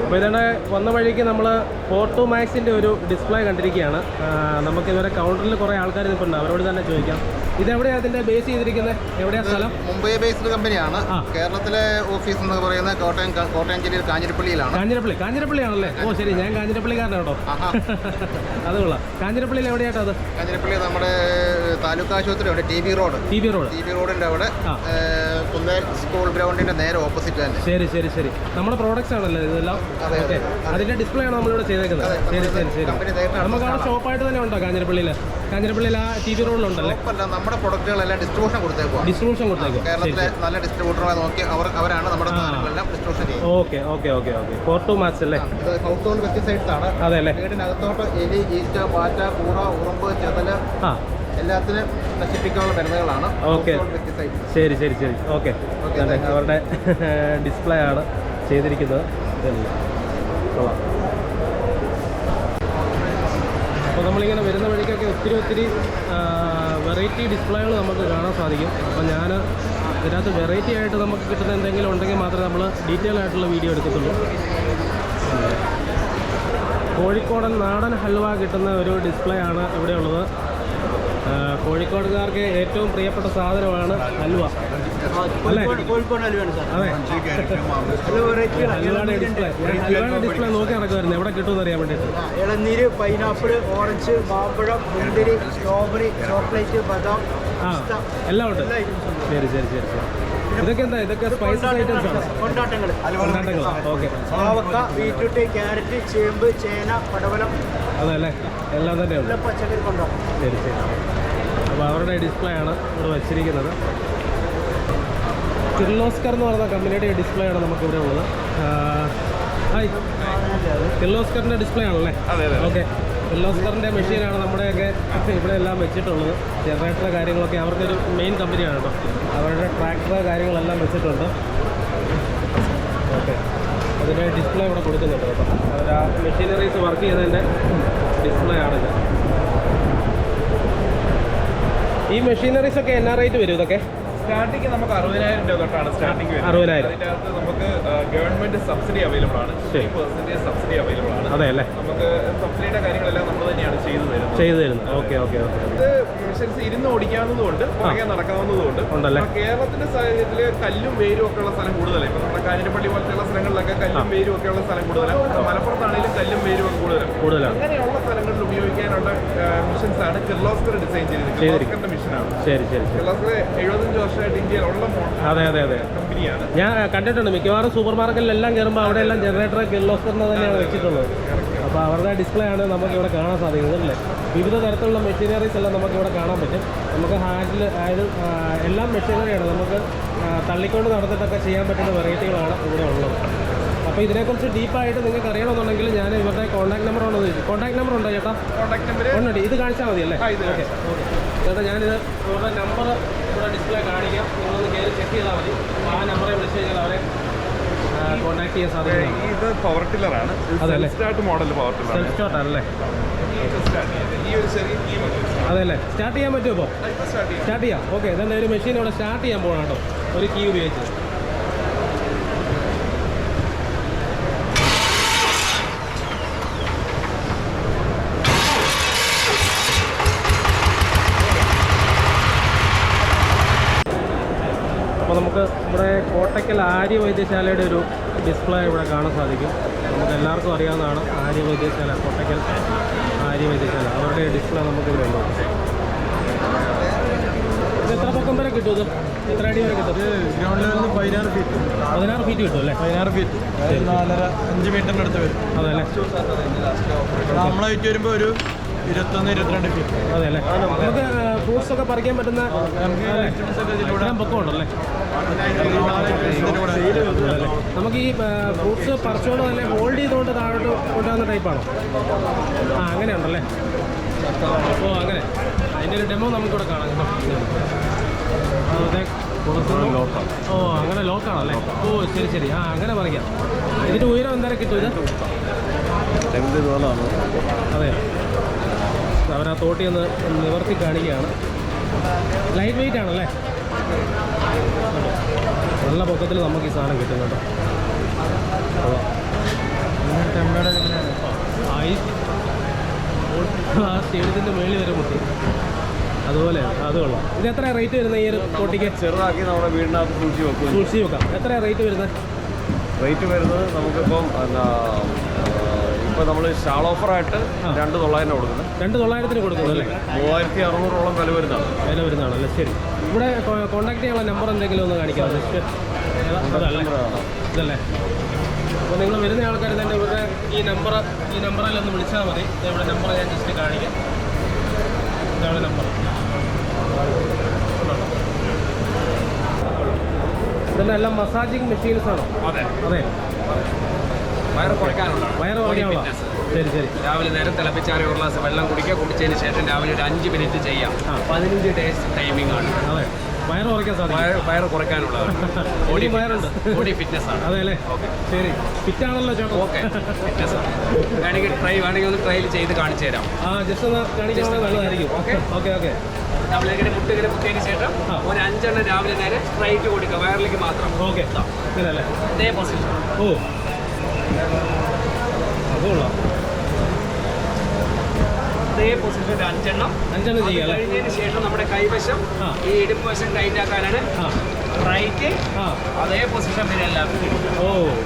അപ്പോൾ ഇതാണ് വന്ന വഴിക്ക് നമ്മൾ 4.2 മാക്സിൻ്റെ ഒരു ഡിസ്പ്ലേ കണ്ടിരിക്കുകയാണ്. നമുക്കിതുവരെ കൗണ്ടറിൽ കുറേ ആൾക്കാർ നിൽപ്പുണ്ട്, അവരോട് തന്നെ ചോദിക്കാം. ഇതെവിടെയാണ് അതിൻ്റെ ബേസ് ചെയ്തിരിക്കുന്നത്? എവിടെയാണ് സ്ഥലം? മുംബൈ ബേസ്ഡ് കമ്പനിയാണ്. കേരളത്തിലെ ഓഫീസ് എന്ന് പറയുന്നത് കോട്ടയം ജില്ലയിൽ കാഞ്ഞിരപ്പള്ളിയിലാണ്. കാഞ്ഞിരപ്പള്ളിയാണല്ലേ? ഓ ശരി, ഞാൻ കാഞ്ഞിരപ്പള്ളിക്കാരനാണ് കേട്ടോ. അത് കൊള്ളാം. കാഞ്ഞിരപ്പള്ളിയിൽ എവിടെയാട്ടോ അത്? കാഞ്ഞിരപ്പള്ളി നമ്മുടെ താലൂക്ക് ആശുപത്രി ഉണ്ട്, ടി ബി റോഡിൻ്റെ അവിടെ കുന്നേൽ സ്കൂൾ ഗ്രൗണ്ടിൻ്റെ നേരെ ഓപ്പോസിറ്റ് തന്നെ. ശരി. നമ്മുടെ പ്രോഡക്റ്റ്സ് ആണല്ലോ ഇതെല്ലാം? ഓക്കെ, അതിൻ്റെ ഡിസ്പ്ലേ ആണ് നമ്മളിവിടെ ചെയ്തേക്കുന്നത്. ശരി. നമുക്ക് ആ ഷോപ്പായിട്ട് തന്നെ ഉണ്ടോ കാഞ്ഞിരപ്പള്ളിയിൽ? ആ ടി വി റോഡിലുണ്ടല്ലേ? നമ്മുടെ പ്രൊഡക്റ്റുകളെല്ലാം ഡിസ്ട്രിബ്യൂഷൻ കൊടുത്തേക്കും. കേരളത്തിലെ നല്ല ഡിസ്ട്രിബ്യൂട്ടറെ നോക്കി അവരാണ് നമ്മുടെ സാധനങ്ങളെല്ലാം ഡിസ്ട്രിബ്യൂഷൻ ചെയ്യുന്നത്. ഓക്കെ. 4.2 മാക്സ് അല്ലേ? ഇത് ഹൗസ് ഹോൾഡ് പെസ്റ്റിസൈഡ്സ് ആണ്. അതെ അല്ലേ? വീടിനകത്തോട്ട് എലി, ഈച്ച, പാറ്റ, കൂറ, ഉറുമ്പ്, ചെതല് എല്ലാത്തിനും നശിപ്പിക്കാനുള്ള മരുന്നുകളാണ്. ഓക്കെ, ശരി. ഓക്കെ, അവരുടെ ഡിസ്പ്ലേ ആണ് ചെയ്തിരിക്കുന്നത്. കൊള്ളാം. അപ്പോൾ നമ്മളിങ്ങനെ വരുന്ന വഴിക്കൊക്കെ ഒത്തിരി വെറൈറ്റി ഡിസ്പ്ലേകൾ നമുക്ക് കാണാൻ സാധിക്കും. അപ്പോൾ ഞാൻ ഇതിനകത്ത് വെറൈറ്റി ആയിട്ട് നമുക്ക് കിട്ടുന്ന എന്തെങ്കിലും ഉണ്ടെങ്കിൽ മാത്രമേ നമ്മൾ ഡീറ്റെയിൽ ആയിട്ടുള്ള വീഡിയോ എടുക്കത്തുള്ളൂ. കോഴിക്കോടൻ നാടൻ ഹൽവ കിട്ടുന്ന ഒരു ഡിസ്പ്ലേ ആണ് ഇവിടെ ഉള്ളത്. കോഴിക്കോടുകാർക്ക് ഏറ്റവും പ്രിയപ്പെട്ട സാധനമാണ് ഹൽവ അല്ലേ? അതെ, ഹൽവയുടെ ഡിസ്പ്ലേ നോക്കി നടക്കുമായിരുന്നു എവിടെ കിട്ടുമെന്ന് അറിയാൻ വേണ്ടിയിട്ട്. ഇളനീര്, പൈനാപ്പിൾ, ഓറഞ്ച്, മാമ്പഴം, മുന്തിരി, സ്ട്രോബെറി, ചോക്ലേറ്റ്, ബദാം എല്ലാം ഉണ്ട്. ശരി. ഇതൊക്കെ സ്പൈസസ് ഐറ്റംസ് ആണ്. കൊണ്ടാട്ടങ്ങൾ. ഓക്കെ. പാവക്ക, ബീറ്റ്റൂട്ട്, ക്യാരറ്റ്, ചേമ്പ്, ചേന, പടവലം, അതല്ലേ? എല്ലാം തന്നെ ഉണ്ട്. പച്ചക്കറി കൊണ്ടാട്ടം. ശരി. അപ്പോൾ അവരുടെ ഡിസ്പ്ലേ ആണ് ഇവിടെ വച്ചിരിക്കുന്നത്. കിർലോസ്കർ എന്ന് പറയുന്ന കമ്പനിയുടെ ഡിസ്പ്ലേ ആണ് നമുക്കിവിടെ ഉള്ളത്. ഹായ്, കിർലോസ്കറിൻ്റെ ഡിസ്പ്ലേ ആണല്ലേ? ഓക്കെ, കിർലോസ്കറിൻ്റെ മെഷീനാണ് നമ്മുടെയൊക്കെ ഇവിടെ എല്ലാം വെച്ചിട്ടുള്ളത്. ജനറേറ്റർ കാര്യങ്ങളൊക്കെ അവർക്കൊരു മെയിൻ കമ്പനിയാണ് കേട്ടോ. അവരുടെ ട്രാക്ടർ കാര്യങ്ങളെല്ലാം വെച്ചിട്ടുണ്ട്. ഓക്കെ, അതിൻ്റെ ഡിസ്പ്ലേ ഇവിടെ കൊടുക്കുന്നുണ്ട് കേട്ടോ. അവർ ആ മെഷീനറീസ് വർക്ക് ചെയ്തതിൻ്റെ ഡിസ്പ്ലേ ആണിത്. ഈ മെഷീനറീസ് ഒക്കെ എന്നാ റേറ്റ് വരും ഇതൊക്കെ? സ്റ്റാർട്ടിങ് നമുക്ക് 60,000 രൂപ തൊട്ടാണ് സ്റ്റാർട്ടിങ് വരുന്നത്. 60,000. അതിനകത്ത് നമുക്ക് ഗവൺമെന്റ് സബ്സിഡി അവൈലബിൾ ആണ്. 50% സബ്സിഡി അവൈലബിൾ ആണ്. അതെ അല്ലേ? നമുക്ക് സബ്സിഡിയുടെ കാര്യങ്ങളെല്ലാം നമ്മൾ തന്നെയാണ് ചെയ്തു തരുന്നത്. ഓക്കെ. ഇത് മെഷീൻസ് ഇരുന്ന് ഓടിക്കാവുന്നതുകൊണ്ട് പുറകെ നടക്കാവുന്നതുകൊണ്ട് ഉണ്ടല്ലേ? കേരളത്തിന്റെ സാഹചര്യത്തിൽ കല്ലും വേരും ഒക്കെ ഉള്ള സ്ഥലം കൂടുതലാണ്. ഇപ്പൊ നമ്മുടെ കാഞ്ഞിരപ്പള്ളി പോലത്തെയുള്ള സ്ഥലങ്ങളിലൊക്കെ കല്ലും വേരും ഒക്കെ ഉള്ള സ്ഥലം കൂടുതലാണ്. മലപ്പുറത്താണെങ്കിലും കല്ലും വേരും ഒക്കെ കൂടുതലാണ്. അങ്ങനെയുള്ള സ്ഥലങ്ങളിൽ ഉപയോഗിക്കാനുള്ള മെഷീൻസ് ആണ് കിർലോസ്കർ ഡിസൈൻ ചെയ്തിരിക്കുന്നത്. കിർലോസ്കറിന്റെ മെഷീനാണ്. കിർലോസ്കർ 75 വർഷമായിട്ട് ഇന്ത്യയിലുള്ള കമ്പനിയാണ്. ഞാൻ കണ്ടിട്ടുണ്ട് മിക്കവാറും സൂപ്പർ മാർക്കറ്റിലെല്ലാം കയറുമ്പോൾ അവിടെ എല്ലാം ജനറേറ്റർ കിർലോസ്കറിനെ തന്നെയാണ് വെച്ചിട്ടുള്ളത്. അപ്പോൾ അവരുടെ ഡിസ്പ്ലേ ആണ് നമുക്കിവിടെ കാണാൻ സാധിക്കുന്നത് അല്ലേ? വിവിധ തരത്തിലുള്ള മെഷീനറീസ് എല്ലാം നമുക്കിവിടെ കാണാൻ പറ്റും. നമുക്ക് ഹാൻഡിൽ അതായത് എല്ലാം മെഷീനറിയാണ്. നമുക്ക് തള്ളിക്കൊണ്ട് നടന്നിട്ടൊക്കെ ചെയ്യാൻ പറ്റുന്ന വെറൈറ്റികളാണ് ഇവിടെ ഉള്ളത്. അപ്പോൾ ഇതിനെക്കുറിച്ച് ഡീപ്പായിട്ട് നിങ്ങൾക്ക് അറിയണമെന്നുണ്ടെങ്കിൽ ഞാൻ ഇവരുടെ കോൺടാക്ട് നമ്പർ ഉണ്ടോ? കോൺടാക്ട് നമ്പർ ഉണ്ടോ ചേട്ടാ? കോൺടാക്ട് നമ്പർ ഉണ്ട്. ഇത് കാണിച്ചാൽ മതി അല്ലേ? ഓക്കെ. ചേട്ടാ, ഞാനിത് ഇവരുടെ നമ്പർ ഇവിടെ ഡിസ്പ്ലേ കാണിക്കാം. നിങ്ങളൊന്ന് കയറി ചെക്ക് ചെയ്താൽ മതി. ആ നമ്പറെ വിളിച്ച് കഴിഞ്ഞാൽ അവരെ കോൺടാക്ട് കണക്ട് ചെയ്യാൻ സാധിക്കും? ഇത് പവർ ടില്ലറാണ്, start model power tiller. Self start ആണല്ലേ? ഈ ഒരു ചെറിയ കീ മതി. അതെല്ലേ, സ്റ്റാർട്ട് ചെയ്യാൻ പറ്റുമോ? ഇപ്പോൾ സ്റ്റാർട്ട് ചെയ്യാം. ഓക്കെ, ഇതെന്താ ഒരു മെഷീൻ ഇവിടെ സ്റ്റാർട്ട് ചെയ്യാൻ പോകണം കേട്ടോ, ഒരു കീ ഉപയോഗിച്ച്. അപ്പോൾ നമുക്ക് ഇവിടെ കോട്ടയ്ക്കൽ ആര്യ വൈദ്യശാലയുടെ ഒരു ഡിസ്പ്ലേ ഇവിടെ കാണാൻ സാധിക്കും. നമുക്ക് എല്ലാവർക്കും അറിയാവുന്നതാണ് ആര്യ വൈദ്യശാല, കോട്ടയ്ക്കൽ ആര്യ വൈദ്യശാല. അവരുടെ ഡിസ്പ്ലേ നമുക്കിവിടെ ഉണ്ട്. ഇത് എത്ര പൊക്കം വരെ കിട്ടും? ഇത് എത്ര അടി വരെ കിട്ടും? ഗ്രൗണ്ട് ലെവലിൽ 16 ഫീറ്റ്. 16 ഫീറ്റ് കിട്ടും അല്ലേ? 16 ഫീറ്റ്, 4.5-5 മീറ്ററിൻ്റെ അടുത്ത് വരും. അതല്ലേ, നമ്മളെ വെച്ച് വരുമ്പോൾ ഒരു 21-22 ഫീറ്റ്. അതെ അല്ലേ? നമുക്ക് ഫ്രൂട്ട്സ് ഒക്കെ പറിക്കാൻ പറ്റുന്ന പൊക്കം ഉണ്ടല്ലേ? നമുക്ക് ഈ ഫ്രൂട്ട്സ് പറിച്ചുകൊണ്ട് തന്നെ ഹോൾഡ് ചെയ്തുകൊണ്ട് താഴോട്ട് കൊണ്ടുവന്ന ടൈപ്പാണോ? ആ, അങ്ങനെ ഉണ്ടല്ലേ? അപ്പോൾ അങ്ങനെ അതിൻ്റെ ഒരു ഡെമോ നമുക്കിവിടെ കാണാം കേട്ടോ. അതെ, ഓ അങ്ങനെ ലോക്കാണല്ലേ? ഓ ശരി ശരി, ആ അങ്ങനെ പറിക്കാം. ഇതിൻ്റെ ഉയരം എന്തായാലും കിട്ടും ഇത്? അതെ, അവരാ തോട്ടി ഒന്ന് നിവർത്തി കാണിക്കുകയാണ്. ലൈറ്റ് വെയിറ്റ് ആണല്ലേ? നല്ല പൊക്കത്തിൽ നമുക്ക് ഈ സാധനം കിട്ടും കേട്ടോ. ആ സ്റ്റേഡിയത്തിൻ്റെ മേളിൽ വരെ മുട്ടി, അതുപോലെ അത് കൊള്ളാം. ഇത് എത്ര റേറ്റ് വരുന്നത് ഈ ഒരു തോട്ടിക്ക്? ചെറുതാക്കി നമ്മുടെ വീടിനകത്ത് സൂക്ഷിച്ച് വെക്കാം. എത്ര റേറ്റ് വരുന്നത്? റേറ്റ് വരുന്നത് നമുക്കിപ്പം ഇപ്പോൾ നമ്മൾ ഷാൾ ഓഫറായിട്ട് 2,900 കൊടുക്കുന്നത്. 2,900 കൊടുക്കുന്നത് അല്ലേ? 3,600 വില വരുന്നതാണല്ലേ? ശരി. ഇവിടെ കോൺടാക്ട് ചെയ്യാനുള്ള നമ്പർ എന്തെങ്കിലും ഒന്ന് കാണിക്കാം. ജസ്റ്റ് അതല്ലേ, ഇതല്ലേ? അപ്പോൾ നിങ്ങൾ വരുന്ന ആൾക്കാർ തന്നെ ഇവരുടെ ഈ നമ്പറിലൊന്ന് വിളിച്ചാൽ മതി. ഇവിടെ നമ്പർ ഞാൻ ജസ്റ്റ് കാണിക്കാം. ഇതാണ് നമ്പർ. ഇതെല്ലാം എല്ലാം മസാജിങ് മെഷീൻസ് ആണോ? അതെ. വയറ് കുറയ്ക്കാനുള്ള ശരി ശരി. രാവിലെ നേരം തിളപ്പിച്ചാറി ഒരു ഗ്ലാസ് വെള്ളം കുടിക്കുക. കുടിച്ചതിന് ശേഷം രാവിലെ ഒരു 5 മിനിറ്റ് ചെയ്യാം. 15 ഡേയ്സ് ടൈമിംഗ് ആണ്. അതെ, വയറ് കുറയ്ക്കാൻ സാധിക്കും. വയറ് കുറയ്ക്കാനുള്ളതാണ്. വയറുണ്ട്, ബോഡി ഫിറ്റ്നസ് ആണ്. അതെ അല്ലേ? ശരി, ഫിറ്റാണല്ലോ ചേട്ടാ. ഓക്കെ, ഫിറ്റ്നസ് ആണ്. വേണമെങ്കിൽ ഒന്ന് ട്രയൽ ചെയ്ത് കാണിച്ചു തരാം. ജസ്റ്റ് ഒന്ന് കാണിക്കുന്നത് നല്ലതായിരിക്കും. Okay okay okay. രാവിലെ മുട്ടുകര കുത്തിയതിന് ശേഷം ഒരു 5 എണ്ണം രാവിലെ നേരെ സ്ട്രൈറ്റ് കൊടുക്കുക, വയറിലേക്ക് മാത്രം. ഓക്കെ, ഇങ്ങനല്ലേ? അതേ പൊസിഷൻ. ഓ, അതുകൊള്ളാം. അതേ പൊസിഷൻ 5 എണ്ണം ചെയ്യാം. കഴിഞ്ഞതിന് ശേഷം നമ്മുടെ കൈവശം ഈ ഇടുപ്പ് വശം ടൈറ്റ് ആക്കാനാണ് റൈറ്റ്. അതേ പൊസിഷൻ വരെ എല്ലാവർക്കും. ഓ,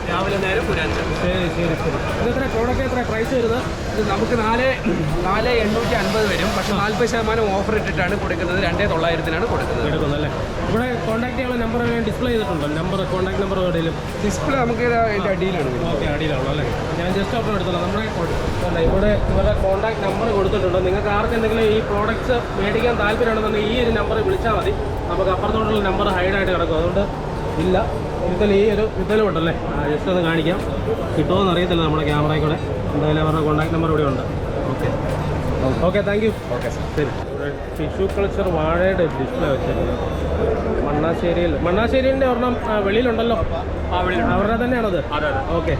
രാവിലെ നേരം ഒരു 5 എണ്ണം. ശരി ശരി ശരി. ഇതെത്ര പ്രോഡക്റ്റ് എത്ര പ്രൈസ് വരുന്നത്? ഇത് നമുക്ക് 4,850 വരും. പക്ഷേ 40% ഓഫർ ഇട്ടിട്ടാണ് കൊടുക്കുന്നത്. 2,900 കൊടുക്കുന്നത്. അല്ലേ? ഇവിടെ കോൺടാക്ട് ചെയ്യാനുള്ള നമ്പർ ഡിസ്പ്ലേ ചെയ്തിട്ടുണ്ടോ? കോൺടാക്ട് നമ്പർ എവിടെയും ഡിസ്പ്ലേ നമുക്ക് അതിൻ്റെ അടിയിലാണ്. ഓക്കെ, അടിയിലാണോ അല്ലേ? ഞാൻ ജസ്റ്റ് ഓപ്പൺ എടുത്തോളാം. നമ്മുടെ ഇവിടെ ഇവരുടെ കോൺടാക്ട് നമ്പർ കൊടുത്തിട്ടുണ്ട്. നിങ്ങൾക്ക് ആർക്ക് എന്തെങ്കിലും ഈ പ്രോഡക്റ്റ്സ് മേടിക്കാൻ താല്പര്യമുണ്ടെന്നുണ്ടെങ്കിൽ ഈ ഒരു നമ്പർ വിളിച്ചാൽ മതി. നമുക്ക് അപ്പുറത്തോട്ടുള്ള നമ്പർ ഹൈഡായിട്ട് കിടക്കും, അതുകൊണ്ട് ഇല്ല. ഈ ഒരു ഇതെല്ലാം ഉണ്ടല്ലേ? ജസ്റ്റ് ഒന്ന് കാണിക്കാം. കിട്ടുമോയെന്ന് അറിയത്തില്ല നമ്മുടെ ക്യാമറയിൽ കൂടെ. എന്തായാലും അവരുടെ കോൺടാക്ട് നമ്പർ ഇവിടെ ഉണ്ട്. Okay okay, thank you. Okay sir, ശരി. ടിഷ്യൂ കൾച്ചർ വാഴയുടെ ഡിസ്പ്ലേ വെച്ചിട്ടുണ്ട് മണ്ണാശ്ശേരിൻ്റെ ഒരെണ്ണം വെളിയിലുണ്ടല്ലോ, അവരുടെ തന്നെയാണത്? ഓക്കെ.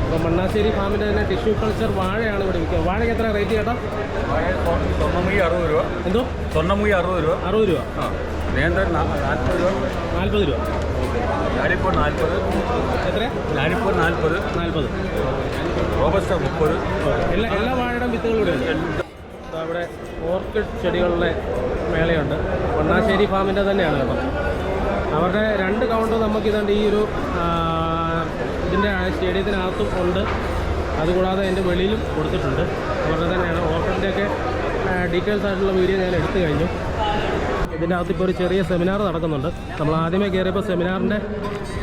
അപ്പോൾ മണ്ണാശ്ശേരി ഫാമിൻ്റെ തന്നെ ടിഷ്യൂ കൾച്ചർ വാഴയാണ് ഇവിടെ വിൽക്കുക. വാഴയ്ക്ക് എത്ര റേറ്റ് ചേട്ടാ? സ്വർണ്ണമുഖി 60 രൂപ. എന്തോ? സ്വർണ്ണമുഖി 60 രൂപ. 60 രൂപ. നേന്ത്രൻ 40 രൂപ. 40 രൂപ. ഞാലിപ്പോൾ 40. എത്ര? ഞാലിപ്പോൾ 40. റോബസ്റ്റ 30. എല്ലാ വാഴയുടെ വിത്തുകളും ഇവിടെ ഉണ്ട്. അവിടെ ഓർക്കിഡ് ചെടികളുടെ മേളയുണ്ട്. മണ്ണാശ്ശേരി ഫാമിൻ്റെ തന്നെയാണ് കേട്ടോ. അവരുടെ 2 കൗണ്ട് നമുക്കിതുണ്ട് ഈ ഒരു ഇതിൻ്റെ സ്റ്റേഡിയത്തിനകത്തും ഉണ്ട്. അതുകൂടാതെ അതിൻ്റെ വെളിയിലും കൊടുത്തിട്ടുണ്ട്. അവരുടെ തന്നെയാണ്. ഓർക്കിഡിൻ്റെയൊക്കെ ഡീറ്റെയിൽസ് ആയിട്ടുള്ള വീഡിയോ ഞാൻ എടുത്തു കഴിഞ്ഞു. ഇതിൻ്റെ അകത്ത് ഇപ്പോൾ ഒരു ചെറിയ സെമിനാർ നടക്കുന്നുണ്ട്. നമ്മൾ ആദ്യമേ കയറിയപ്പോൾ സെമിനാറിൻ്റെ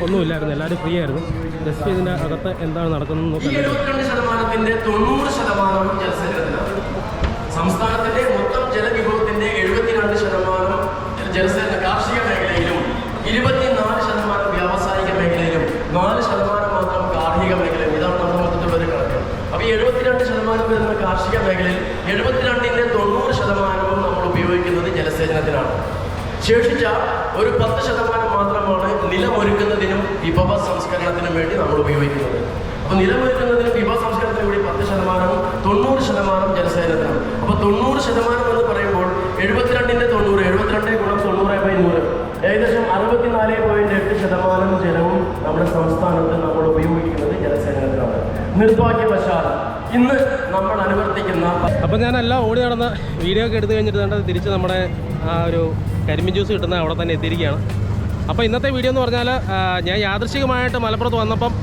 ഒന്നുമില്ലായിരുന്നു, എല്ലാവരും ഫ്രീ ആയിരുന്നു. ജസ്റ്റ് ഇതിൻ്റെ അകത്ത് എന്താണ് നടക്കുന്നതെന്ന് നോക്കാം. 72% 90% ജലസേചനത്തിനാണ്. സംസ്ഥാനത്തിന്റെ മൊത്തം ജലവിഭവത്തിന്റെ 72% ജലസേചന കാർഷിക മേഖലയിലും 24% വ്യാവസായിക മേഖലയിലും 4% മാത്രം ഗാർഹിക മേഖലയിലും. ഇതാണ് നമ്മുടെ മൊത്തത്തിലുള്ള ഒരു കണക്ക്. അപ്പോൾ 72% വരുന്ന കാർഷിക മേഖലയിൽ 72-ന്റെ 90% നമ്മൾ ഉപയോഗിക്കുന്നത് ജലസേചനത്തിനാണ്. ശേഷിച്ച ഒരു 10% മാത്രമാണ് നിലമൊരുക്കുന്നതിനും വിഭവ സംസ്കരണത്തിനും വേണ്ടി നമ്മൾ ഉപയോഗിക്കുന്നത്. അപ്പോൾ നിലമൊരുക്കുന്നതിനും വിഭവ സംസ്കരണത്തിനും കൂടി 10%, 90% ജലസേചനത്തിനാണ്. അപ്പോൾ 90% എന്ന് പറയുമ്പോൾ 72ന്റെ 90, 72 × 90/100, ഏകദേശം 64.8% ജലവും നമ്മുടെ സംസ്ഥാനത്ത് നമ്മൾ ഉപയോഗിക്കുന്നത് ജലസേചനത്തിനാണ്. നിർഭാഗ്യവശാൽ ഇന്ന് നമ്മൾ അനുവർത്തിക്കുന്ന അപ്പോൾ ഞാനെല്ലാം ഓടി നടന്ന വീഡിയോ ഒക്കെ എടുത്തു കഴിഞ്ഞിട്ട് തിരിച്ച് നമ്മുടെ ആ ഒരു കരിമ്പിൻ ജ്യൂസ് കിട്ടുന്ന അവിടെ തന്നെ എത്തിയിരിക്കുകയാണ്. അപ്പോൾ ഇന്നത്തെ വീഡിയോ എന്ന് പറഞ്ഞാൽ ഞാൻ യാദൃശ്ചികമായിട്ട് മലപ്പുറത്ത് വന്നപ്പം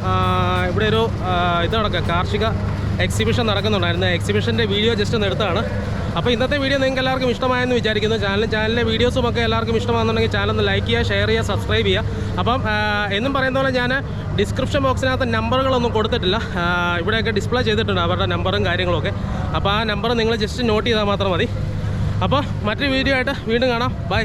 ഇവിടെ ഒരു ഇത് കാർഷിക എക്സിബിഷൻ നടക്കുന്നുണ്ടായിരുന്നു. എക്സിബിഷൻ്റെ വീഡിയോ ജസ്റ്റ് ഒന്ന് എടുത്താണ്. അപ്പോൾ ഇന്നത്തെ വീഡിയോ നിങ്ങൾക്ക് എല്ലാവർക്കും ഇഷ്ടമായെന്ന് വിചാരിക്കുന്നു. ചാനലിലെ വീഡിയോസും ഒക്കെ എല്ലാവർക്കും ഇഷ്ടമാണെന്നുണ്ടെങ്കിൽ ചാനൽ ഒന്ന് ലൈക്ക് ചെയ്യുക, ഷെയർ ചെയ്യുക, സബ്സ്ക്രൈബ് ചെയ്യുക. അപ്പം എന്നും പറയുന്ന പോലെ ഞാൻ ഡിസ്ക്രിപ്ഷൻ ബോക്സിനകത്ത് നമ്പറുകളൊന്നും കൊടുത്തിട്ടില്ല. ഇവിടെയൊക്കെ ഡിസ്പ്ലേ ചെയ്തിട്ടുണ്ട് അവരുടെ നമ്പറും കാര്യങ്ങളൊക്കെ. അപ്പോൾ ആ നമ്പർ നിങ്ങൾ ജസ്റ്റ് നോട്ട് ചെയ്താൽ മാത്രം മതി. അപ്പോൾ മറ്റൊരു വീഡിയോ ആയിട്ട് വീണ്ടും കാണാം. ബൈ.